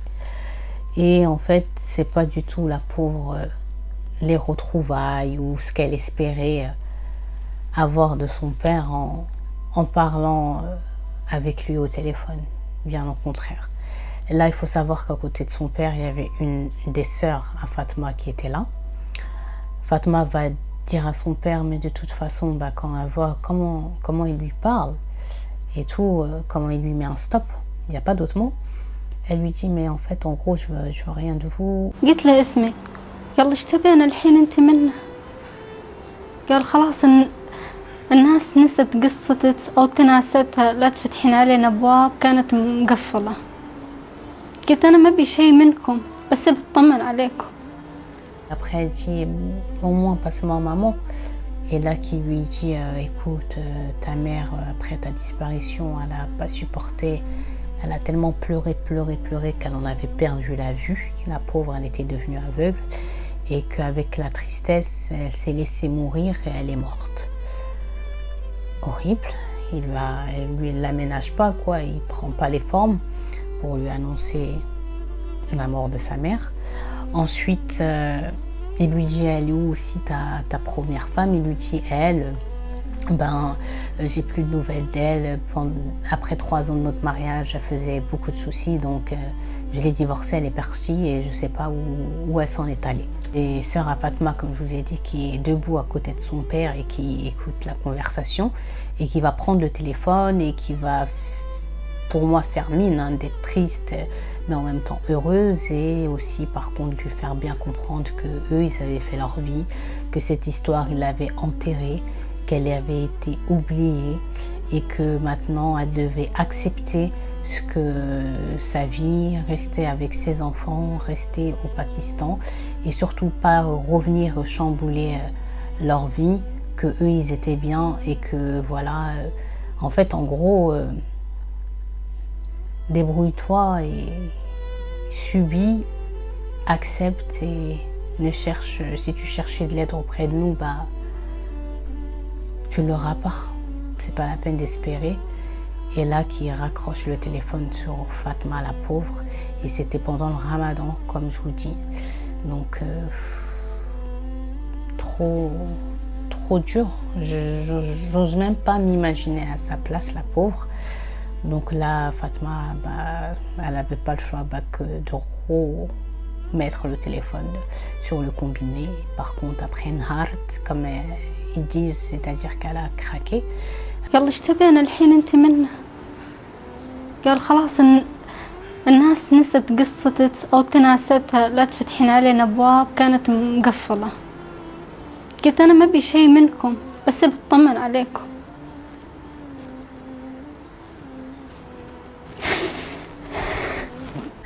Et en fait, c'est pas du tout la pauvre les retrouvailles ou ce qu'elle espérait avoir de son père en parlant avec lui au téléphone. Bien au contraire. Et là, il faut savoir qu'à côté de son père, il y avait une des sœurs à Fatma qui était là. Fatma va dire à son père, mais de toute façon, bah, quand elle voit comment il lui parle et tout, comment il lui met un stop, il n'y a pas d'autre mot. Elle lui dit, mais en fait, en gros, je veux rien de vous. قلت له اسمي قال لي ايش تبين الحين انت منه قال خلاص الناس نست قصتك او تناستها لا تفتحين علينا ابواب كانت مقفله قلت انا ما ابي شيء منكم بس بطمن عليكم. Après, elle dit, au moins passe-moi maman. Et là, qui lui dit, écoute, ta mère, après ta disparition, elle n'a pas supporté. Elle a tellement pleuré qu'elle en avait perdu la vue. La pauvre, elle était devenue aveugle. Et qu'avec la tristesse, elle s'est laissée mourir et elle est morte. Horrible. Il lui l'aménage pas, quoi. Il prend pas les formes pour lui annoncer la mort de sa mère. Ensuite, il lui dit, elle est où aussi ta première femme? Il lui dit, elle, ben, j'ai plus de nouvelles d'elle. Après 3 ans de notre mariage, elle faisait beaucoup de soucis, donc je l'ai divorcée, elle est partie et je sais pas où elle s'en est allée. Et sœur à Fatma, comme je vous ai dit, qui est debout à côté de son père et qui écoute la conversation et qui va prendre le téléphone et qui va, pour moi, faire mine d'être triste, mais en même temps heureuse, et aussi par contre lui faire bien comprendre que eux ils avaient fait leur vie, que cette histoire ils l'avaient enterrée, qu'elle avait été oubliée et que maintenant elle devait accepter ce que sa vie, rester avec ses enfants, rester au Pakistan et surtout pas revenir chambouler leur vie, que eux ils étaient bien et que voilà, en fait en gros débrouille-toi et subis, accepte et ne cherche, si tu cherchais de l'aide auprès de nous, bah tu l'auras pas, c'est pas la peine d'espérer. Et là qui raccroche le téléphone sur Fatma la pauvre, et c'était pendant le Ramadan comme je vous dis, donc trop dur, j'ose même pas m'imaginer à sa place la pauvre. Donc là, Fatma, bah, elle n'avait pas le choix que de remettre le téléphone sur le combiné. Par contre, après une heart, comme ils disent, c'est-à-dire qu'elle a craqué. قال لي ايش تبين الحين انت منه قال خلاص الناس نست قصتك او تناستها لا تفتحين علينا ابواب كانت مقفله قلت انا ما ابي شيء منكم بس بطمن عليكم.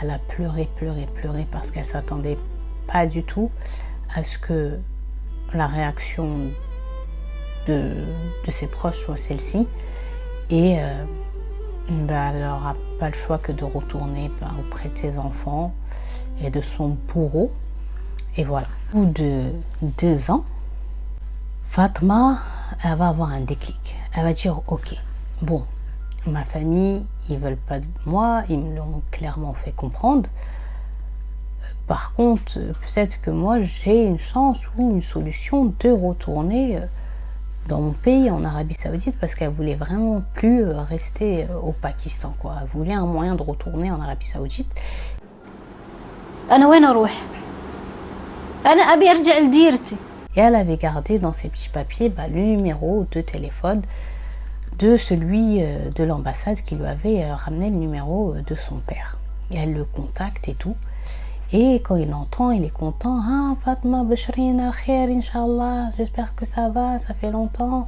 Elle a pleuré parce qu'elle ne s'attendait pas du tout à ce que la réaction de ses proches soit celle-ci. Et elle n'aura pas le choix que de retourner auprès de ses enfants et de son bourreau. Et voilà. Au bout de 2 ans, Fatma, elle va avoir un déclic. Elle va dire, ok, bon, ma famille, ils veulent pas de moi, ils me l'ont clairement fait comprendre. Par contre, peut-être que moi, j'ai une chance ou une solution de retourner dans mon pays, en Arabie Saoudite, parce qu'elle voulait vraiment plus rester au Pakistan, quoi. Elle voulait un moyen de retourner en Arabie Saoudite. أنا وين أروح؟ أنا أبي أرجع لديرتي. Et elle avait gardé dans ses petits papiers le numéro de téléphone de celui de l'ambassade qui lui avait ramené le numéro de son père. Et elle le contacte et tout. Et quand il l'entend, il est content. Ah, Fatma, Bashrina, khair, Inch'Allah, j'espère que ça va, ça fait longtemps.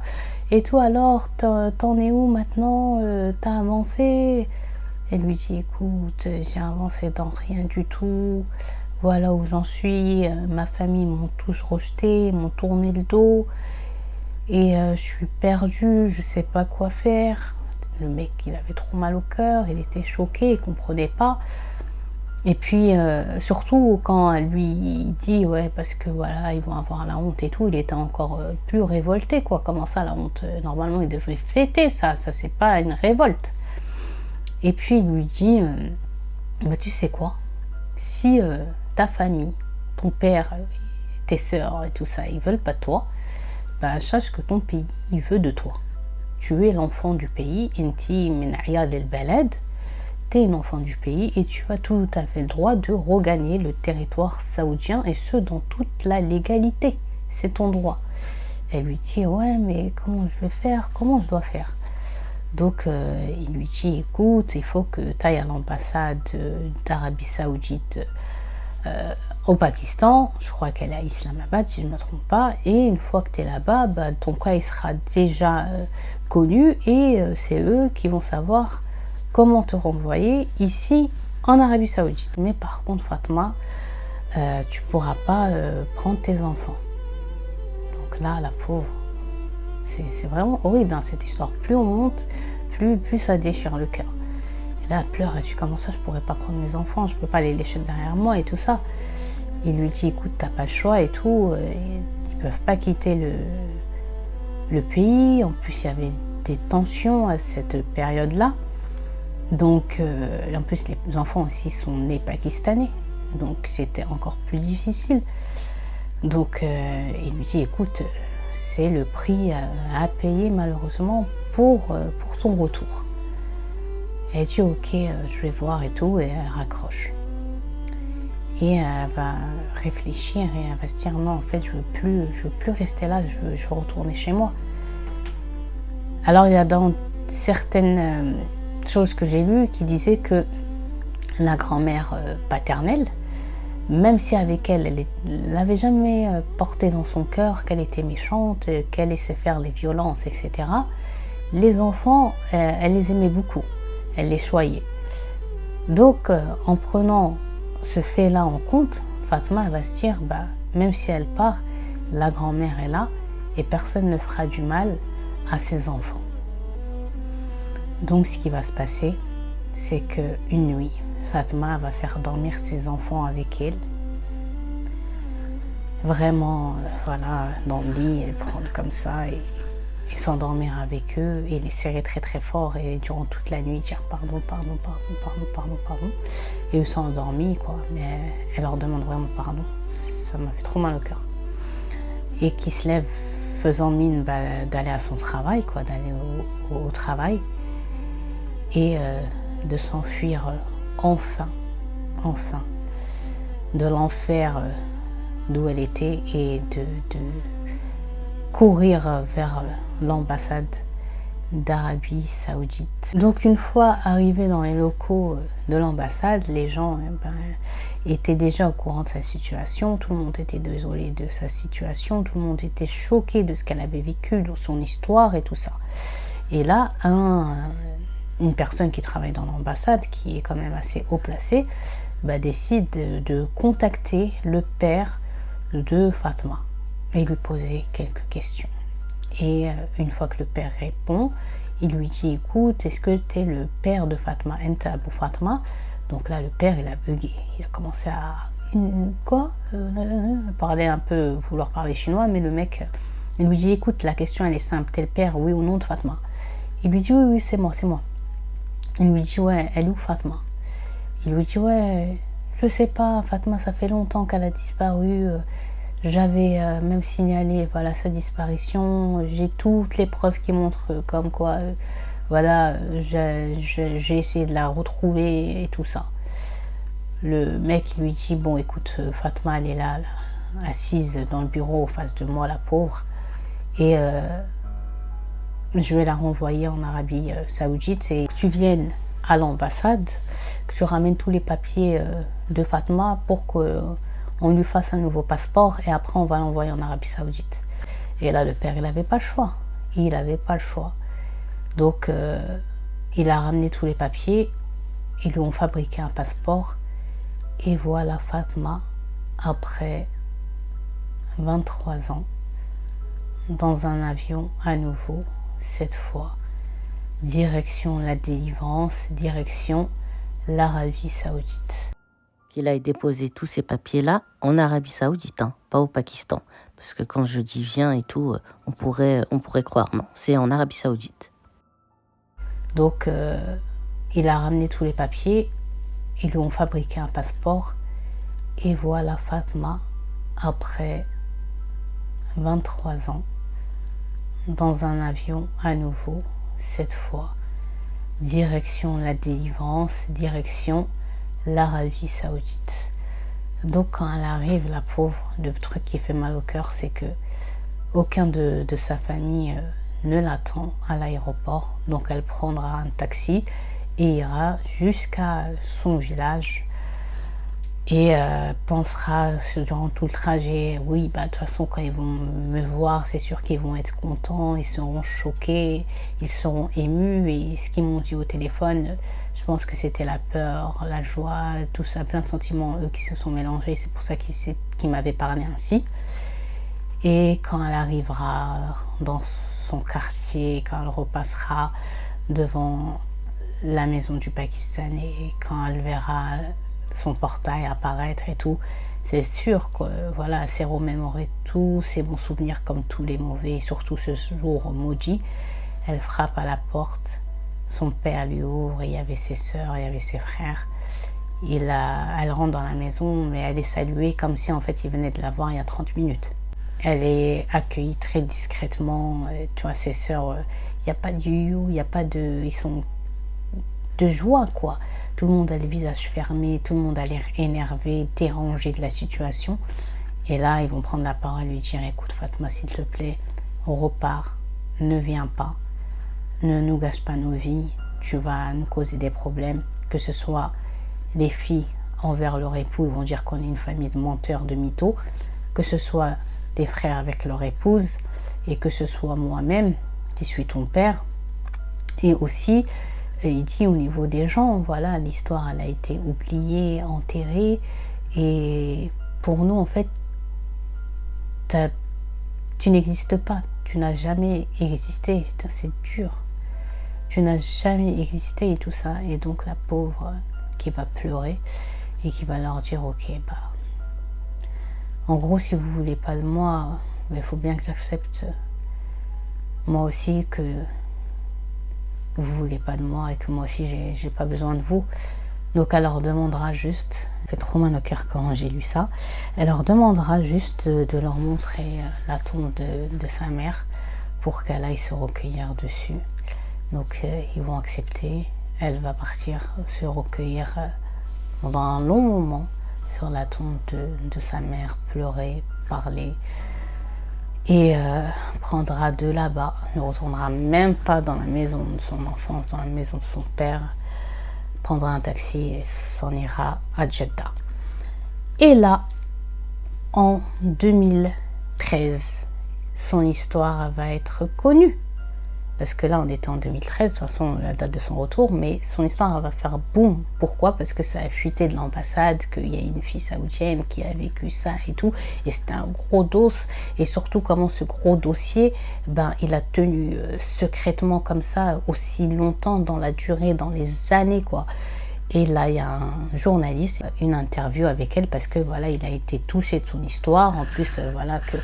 Et tout, alors, t'en es où maintenant? T'as avancé? Elle lui dit, écoute, j'ai avancé dans rien du tout. Voilà où j'en suis. Ma famille m'ont tous rejeté, m'ont tourné le dos. et je suis perdue, je sais pas quoi faire. Le mec, il avait trop mal au cœur, il était choqué, il comprenait pas. Et puis surtout quand elle lui dit ouais parce que voilà ils vont avoir la honte et tout, il était encore plus révolté quoi. Comment ça la honte? Normalement il devrait fêter ça c'est pas une révolte. Et puis il lui dit bah tu sais quoi, si ta famille, ton père, tes sœurs et tout ça ils veulent pas de toi, bah sache que ton pays il veut de toi. Tu es l'enfant du pays, inti min ayad al-balad. Tu es un enfant du pays et tu as tout à fait le droit de regagner le territoire saoudien et ce dans toute la légalité. C'est ton droit. Elle lui dit ouais mais comment je vais faire? Comment je dois faire? Donc il lui dit écoute, il faut que tu ailles à l'ambassade d'Arabie Saoudite au Pakistan, je crois qu'elle est à Islamabad si je ne me trompe pas, et une fois que tu es là-bas, bah, ton cas il sera déjà connu et c'est eux qui vont savoir comment te renvoyer ici en Arabie Saoudite. Mais par contre Fatma, tu pourras pas prendre tes enfants. Donc là la pauvre, c'est vraiment horrible hein, cette histoire. Plus on monte, plus ça déchire le cœur. Et là elle pleure, elle dit comment ça je pourrais pas prendre mes enfants, je peux pas les laisser derrière moi et tout ça. Il lui dit écoute t'as pas le choix et tout, ils peuvent pas quitter le pays. En plus il y avait des tensions à cette période là. Donc, en plus les enfants aussi sont nés pakistanais, donc c'était encore plus difficile. Donc il lui dit écoute, c'est le prix à payer malheureusement pour ton retour. Elle dit ok, je vais voir et tout, et elle raccroche. Et elle va réfléchir et elle va se dire non en fait je veux plus rester là, je veux retourner chez moi. Alors il y a dans certaines chose que j'ai lue qui disait que la grand-mère paternelle, même si avec elle n'avait jamais porté dans son cœur qu'elle était méchante, qu'elle laissait faire les violences, etc., les enfants, elle les aimait beaucoup, elle les choyait. Donc en prenant ce fait-là en compte, Fatma elle va se dire, bah, même si elle part, la grand-mère est là et personne ne fera du mal à ses enfants. Donc ce qui va se passer, c'est qu'une nuit, Fatma va faire dormir ses enfants avec elle. Vraiment, voilà, dans le lit, elle prend comme ça et s'endormir avec eux et les serrer très très fort et durant toute la nuit dire pardon. Et eux sont endormis quoi, mais elle leur demande vraiment pardon. Ça m'a fait trop mal au cœur. Et qui se lève faisant mine d'aller à son travail quoi, d'aller au travail. Et de s'enfuir enfin de l'enfer d'où elle était et de courir vers l'ambassade d'Arabie Saoudite. Donc une fois arrivée dans les locaux de l'ambassade, les gens étaient déjà au courant de sa situation, tout le monde était désolé de sa situation, tout le monde était choqué de ce qu'elle avait vécu, de son histoire et tout ça. Et là, une personne qui travaille dans l'ambassade, qui est quand même assez haut placée, décide de contacter le père de Fatma et lui poser quelques questions. Et une fois que le père répond, il lui dit écoute, est-ce que tu es le père de Fatma, Enta Abou Fatma? Donc là le père il a bugué, il a commencé à parler un peu, vouloir parler chinois, mais le mec il lui dit écoute, la question elle est simple, t'es le père oui ou non de Fatma? Il lui dit oui c'est moi. Il lui dit ouais, elle est où Fatma? Il lui dit ouais, je sais pas, Fatma ça fait longtemps qu'elle a disparu, j'avais même signalé voilà sa disparition, j'ai toutes les preuves qui montrent comme quoi voilà j'ai essayé de la retrouver et tout ça. Le mec lui dit bon écoute Fatma elle est là assise dans le bureau en face de moi la pauvre et je vais la renvoyer en Arabie Saoudite et que tu viennes à l'ambassade, que tu ramènes tous les papiers de Fatma pour qu'on lui fasse un nouveau passeport et après on va l'envoyer en Arabie Saoudite. Et là le père il n'avait pas le choix. Donc il a ramené tous les papiers, ils lui ont fabriqué un passeport et voilà Fatma après 23 ans dans un avion à nouveau, cette fois, direction la délivrance, direction l'Arabie Saoudite. Qu'il aille déposer tous ces papiers-là en Arabie Saoudite, hein, pas au Pakistan. Parce que quand je dis viens et tout, on pourrait croire. Non, c'est en Arabie Saoudite. Donc, il a ramené tous les papiers, ils lui ont fabriqué un passeport. Et voilà Fatma, après 23 ans, dans un avion à nouveau, cette fois, direction la délivrance, direction l'Arabie Saoudite. Donc quand elle arrive, la pauvre, le truc qui fait mal au cœur, c'est que aucun de sa famille ne l'attend à l'aéroport. Donc elle prendra un taxi et ira jusqu'à son village et pensera durant tout le trajet, oui, bah de toute façon quand ils vont me voir, c'est sûr qu'ils vont être contents, ils seront choqués, ils seront émus. Et ce qu'ils m'ont dit au téléphone, je pense que c'était la peur, la joie, tout ça, plein de sentiments, eux, qui se sont mélangés. C'est pour ça qu'ils m'avaient parlé ainsi. Et quand elle arrivera dans son quartier, quand elle repassera devant la maison du Pakistanais, quand elle verra son portail apparaître et tout, c'est sûr que voilà, elle s'est remémoré tous ces bons souvenirs comme tous les mauvais, surtout ce jour maudit. Elle frappe à la porte, son père lui ouvre, et il y avait ses sœurs, il y avait ses frères. Elle rentre dans la maison, mais elle est saluée comme si en fait il venait de la voir il y a 30 minutes. Elle est accueillie très discrètement, tu vois, ses sœurs, il n'y a pas de you, il n'y a pas de... Ils sont de joie, quoi. Tout le monde a le visage fermé, tout le monde a l'air énervé, dérangé de la situation. Et là, ils vont prendre la parole et lui dire, écoute Fatma, s'il te plaît, on repart, ne viens pas, ne nous gâche pas nos vies, tu vas nous causer des problèmes, que ce soit les filles envers leur époux, ils vont dire qu'on est une famille de menteurs, de mythos, que ce soit des frères avec leur épouse, et que ce soit moi-même, qui suis ton père. Et aussi, il dit au niveau des gens, voilà, l'histoire elle a été oubliée, enterrée, et pour nous en fait, tu n'existes pas, tu n'as jamais existé, c'est dur, tu n'as jamais existé et tout ça. Et donc la pauvre qui va pleurer et qui va leur dire, ok, bah, en gros, si vous voulez pas de moi, il faut bien que j'accepte moi aussi que vous voulez pas de moi et que moi aussi j'ai pas besoin de vous. Donc elle leur demandera juste, ça fait trop mal au cœur quand j'ai lu ça, elle leur demandera juste de leur montrer la tombe de sa mère pour qu'elle aille se recueillir dessus. Donc ils vont accepter, elle va partir se recueillir pendant un long moment sur la tombe de sa mère, pleurer, parler. Et prendra de là-bas, ne retournera même pas dans la maison de son enfance, dans la maison de son père, prendra un taxi et s'en ira à Jeddah. Et là, en 2013, son histoire va être connue. Parce que là, on était en 2013, de toute façon, la date de son retour, mais son histoire va faire boum. Pourquoi? Parce que ça a fuité de l'ambassade, qu'il y a une fille saoudienne qui a vécu ça et tout, et c'était un gros dos. Et surtout, comment ce gros dossier, ben, il a tenu secrètement comme ça, aussi longtemps dans la durée, dans les années, quoi. Et là, il y a un journaliste, une interview avec elle, parce que voilà, il a été touché de son histoire. En plus, voilà que...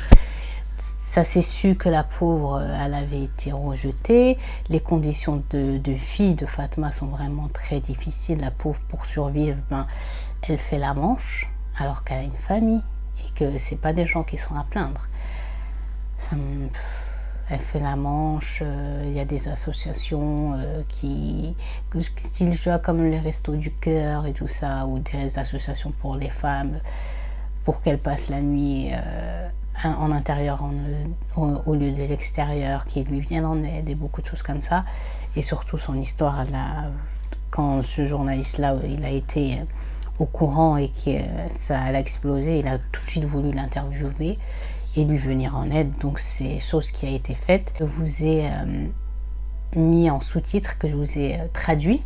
Ça s'est su que la pauvre, elle avait été rejetée. Les conditions de vie de Fatma sont vraiment très difficiles. La pauvre, pour survivre, ben, elle fait la manche alors qu'elle a une famille et que c'est pas des gens qui sont à plaindre. Elle fait la manche. Il y a des associations style genre comme les Restos du Cœur et tout ça, ou des associations pour les femmes pour qu'elles passent la nuit en intérieur au lieu de l'extérieur, qui lui viennent en aide et beaucoup de choses comme ça. Et surtout son histoire, quand ce journaliste-là, il a été au courant et que ça a explosé, il a tout de suite voulu l'interviewer et lui venir en aide. Donc c'est chose qui a été faite. Je vous ai mis en sous-titres, que je vous ai traduit,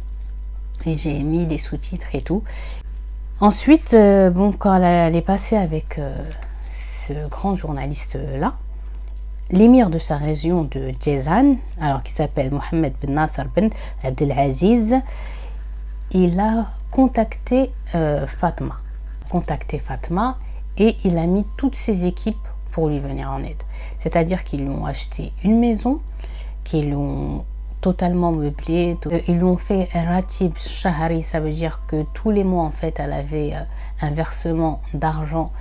et j'ai mis les sous-titres et tout. Ensuite, bon, quand elle est passée avec ce grand journaliste-là, l'émir de sa région de Jazan, alors qui s'appelle Mohammed bin Nasser bin Abdelaziz, il a contacté Fatma. Et il a mis toutes ses équipes pour lui venir en aide. C'est-à-dire qu'ils lui ont acheté une maison, qu'ils l'ont totalement meublée, ils lui ont fait un ratib shahari, ça veut dire que tous les mois en fait elle avait un versement d'argent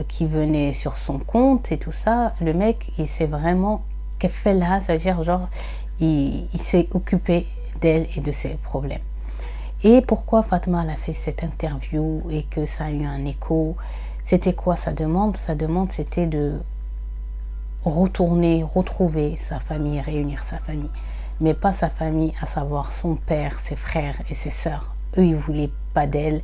qui venait sur son compte et tout ça. Le mec il s'est vraiment keffela, ça veut dire genre il s'est occupé d'elle et de ses problèmes. Et pourquoi Fatma a fait cette interview et que ça a eu un écho? C'était quoi sa demande? Sa demande c'était de retrouver sa famille, réunir sa famille. Mais pas sa famille, à savoir son père, ses frères et ses sœurs. Eux, ils ne voulaient pas d'elle.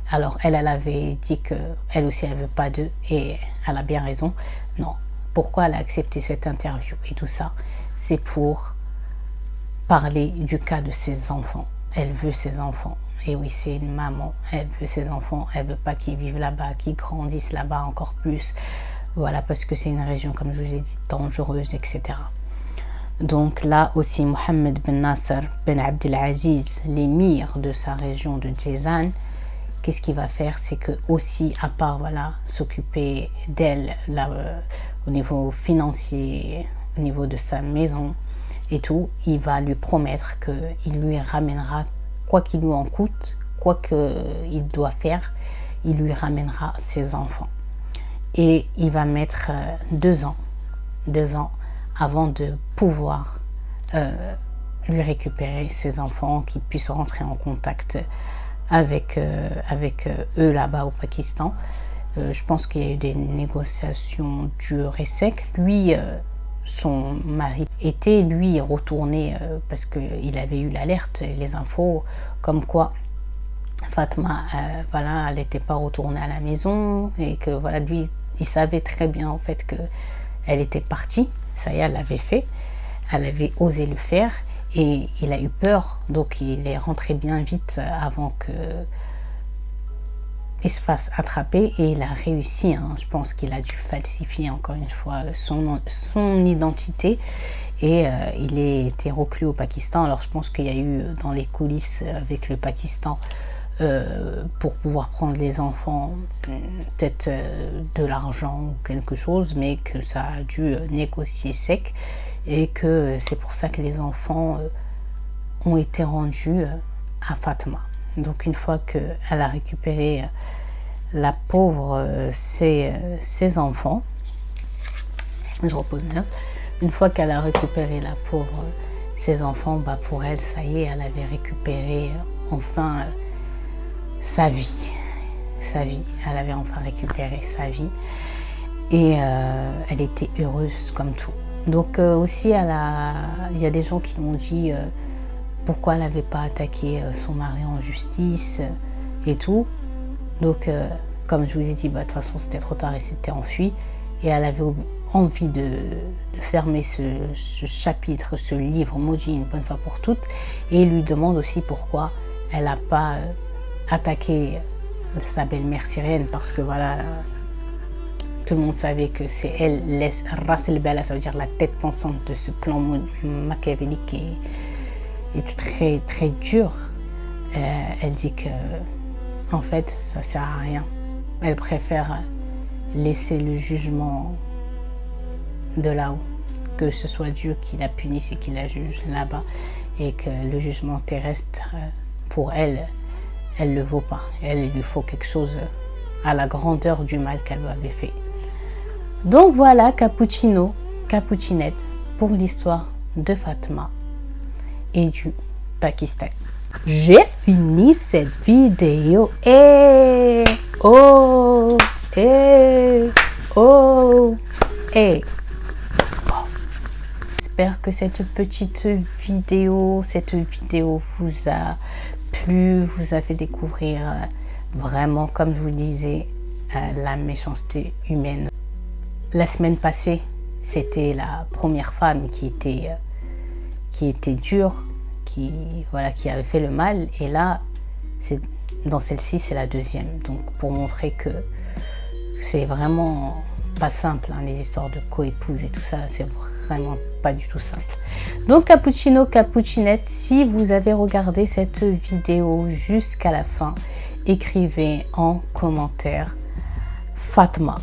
Alors elle avait dit qu'elle aussi, elle ne veut pas d'eux. Et elle a bien raison. Non. Pourquoi elle a accepté cette interview et tout ça? C'est pour parler du cas de ses enfants. Elle veut ses enfants. Et oui, c'est une maman. Elle veut ses enfants. Elle ne veut pas qu'ils vivent là-bas, qu'ils grandissent là-bas encore plus. Voilà, parce que c'est une région, comme je vous ai dit, dangereuse, etc. Donc là aussi, Mohammed bin Nasser bin Abdelaziz, l'émir de sa région de Jazan, qu'est-ce qu'il va faire? C'est que aussi, à part voilà, s'occuper d'elle au niveau financier, au niveau de sa maison et tout, il va lui promettre qu'il lui ramènera, quoi qu'il lui en coûte, quoi qu'il doit faire, il lui ramènera ses enfants. Et il va mettre 2 ans avant de pouvoir lui récupérer ses enfants, qu'ils puissent rentrer en contact avec eux là-bas au Pakistan. Je pense qu'il y a eu des négociations dures et secs. Lui, son mari était lui retourné parce qu'il avait eu l'alerte, les infos comme quoi Fatma, voilà, elle n'était pas retournée à la maison et que voilà, lui, il savait très bien en fait que elle était partie. Ça y est, elle l'avait fait, elle avait osé le faire et il a eu peur, donc il est rentré bien vite avant qu'il se fasse attraper et il a réussi. Je pense qu'il a dû falsifier encore une fois son identité et il a été reclus au Pakistan. Alors je pense qu'il y a eu dans les coulisses avec le Pakistan pour pouvoir prendre les enfants peut-être de l'argent ou quelque chose, mais que ça a dû négocier sec et que c'est pour ça que les enfants ont été rendus à Fatma. Donc une fois qu'elle a récupéré la pauvre ses enfants, je repose bien, une fois qu'elle a récupéré la pauvre ses enfants, bah pour elle ça y est, elle avait récupéré enfin sa vie, elle avait enfin récupéré sa vie et elle était heureuse comme tout. Donc aussi il y a des gens qui m'ont dit pourquoi elle n'avait pas attaqué son mari en justice et tout. Donc comme je vous ai dit, de toute façon c'était trop tard et s'était enfui et elle avait envie de fermer ce chapitre, ce livre maudit une bonne fois pour toutes, et il lui demande aussi pourquoi elle n'a pas attaquer sa belle-mère syrienne, parce que voilà, tout le monde savait que c'est elle, Ras el-Bala, ça veut dire la tête pensante de ce plan machiavélique et très très dur. Elle dit que en fait ça sert à rien, elle préfère laisser le jugement de là-haut, que ce soit Dieu qui la punisse et qui la juge là-bas, et que le jugement terrestre pour elle ne le vaut pas. Il lui faut quelque chose à la grandeur du mal qu'elle lui avait fait. Donc voilà, Cappuccinette pour l'histoire de Fatma et du Pakistan. J'ai fini cette vidéo. J'espère que cette petite vidéo, vous a plu, vous a fait découvrir vraiment, comme je vous disais, la méchanceté humaine. La semaine passée, c'était la première femme qui était dure, qui avait fait le mal, et là, dans celle-ci, c'est la deuxième. Donc pour montrer que c'est vraiment pas simple, hein, les histoires de coépouse et tout ça, c'est vraiment pas du tout simple. Donc cappuccino, cappuccinette, si vous avez regardé cette vidéo jusqu'à la fin, écrivez en commentaire Fatma,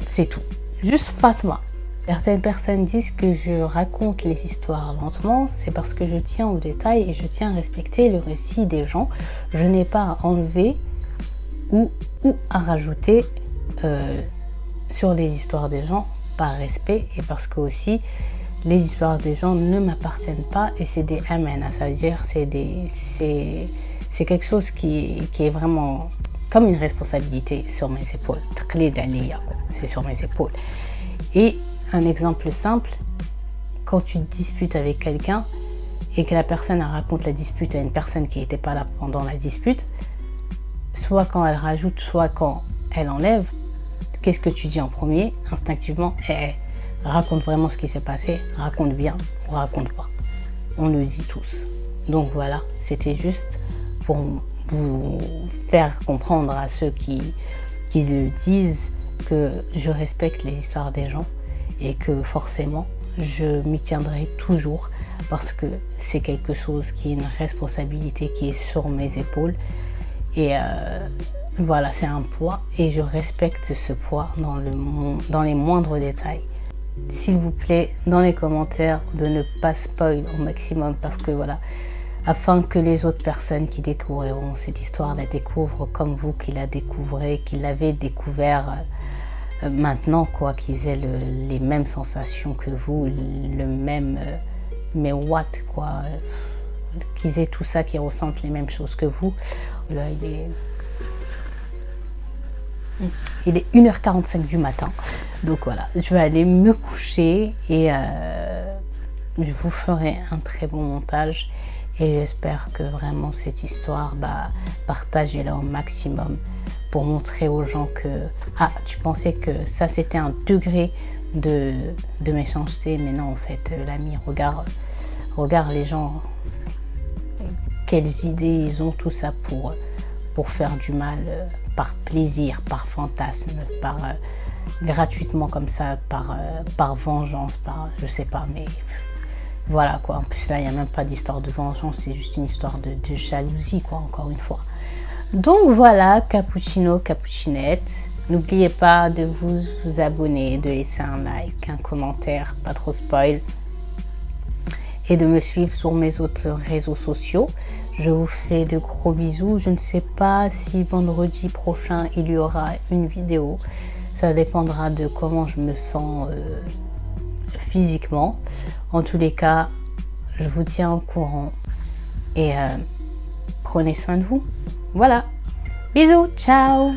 c'est tout, juste Fatma. Certaines personnes disent que je raconte les histoires lentement, c'est parce que je tiens aux détails et je tiens à respecter le récit des gens. Je n'ai pas à enlever ou à rajouter sur les histoires des gens par respect et parce que aussi les histoires des gens ne m'appartiennent pas et c'est des amena, ça veut dire c'est quelque chose qui est vraiment comme une responsabilité sur mes épaules. C'est sur mes épaules. Et un exemple simple, quand tu te disputes avec quelqu'un et que la personne raconte la dispute à une personne qui n'était pas là pendant la dispute, soit quand elle rajoute, soit quand elle enlève, qu'est-ce que tu dis en premier? Instinctivement, raconte vraiment ce qui s'est passé, raconte bien ou raconte pas. On le dit tous. Donc voilà, c'était juste pour vous faire comprendre à ceux qui le disent que je respecte les histoires des gens et que forcément je m'y tiendrai toujours parce que c'est quelque chose qui est une responsabilité qui est sur mes épaules et voilà, c'est un poids et je respecte ce poids dans les moindres détails. S'il vous plaît, dans les commentaires, de ne pas spoil au maximum parce que voilà, afin que les autres personnes qui découvriront cette histoire la découvrent comme vous qui la découvrez, qui l'avez découvert maintenant, quoi, qu'ils aient les mêmes sensations que vous, le même, mais what, quoi, qu'ils aient tout ça, qu'ils ressentent les mêmes choses que vous. Là, il est 1h45 du matin, donc voilà, je vais aller me coucher et je vous ferai un très bon montage et j'espère que vraiment cette histoire, partagez-la au maximum pour montrer aux gens que tu pensais que ça c'était un degré de méchanceté, mais non en fait l'ami, regarde les gens, quelles idées ils ont, tout ça pour faire du mal par plaisir, par fantasme, gratuitement comme ça, par vengeance, par je sais pas, mais voilà quoi. En plus là il n'y a même pas d'histoire de vengeance, c'est juste une histoire de jalousie quoi, encore une fois. Donc voilà, cappuccino, cappuccinette, n'oubliez pas de vous abonner, de laisser un like, un commentaire, pas trop spoil, et de me suivre sur mes autres réseaux sociaux. Je vous fais de gros bisous. Je ne sais pas si vendredi prochain il y aura une vidéo, ça dépendra de comment je me sens physiquement. En tous les cas, je vous tiens au courant et prenez soin de vous. Voilà, bisous, ciao.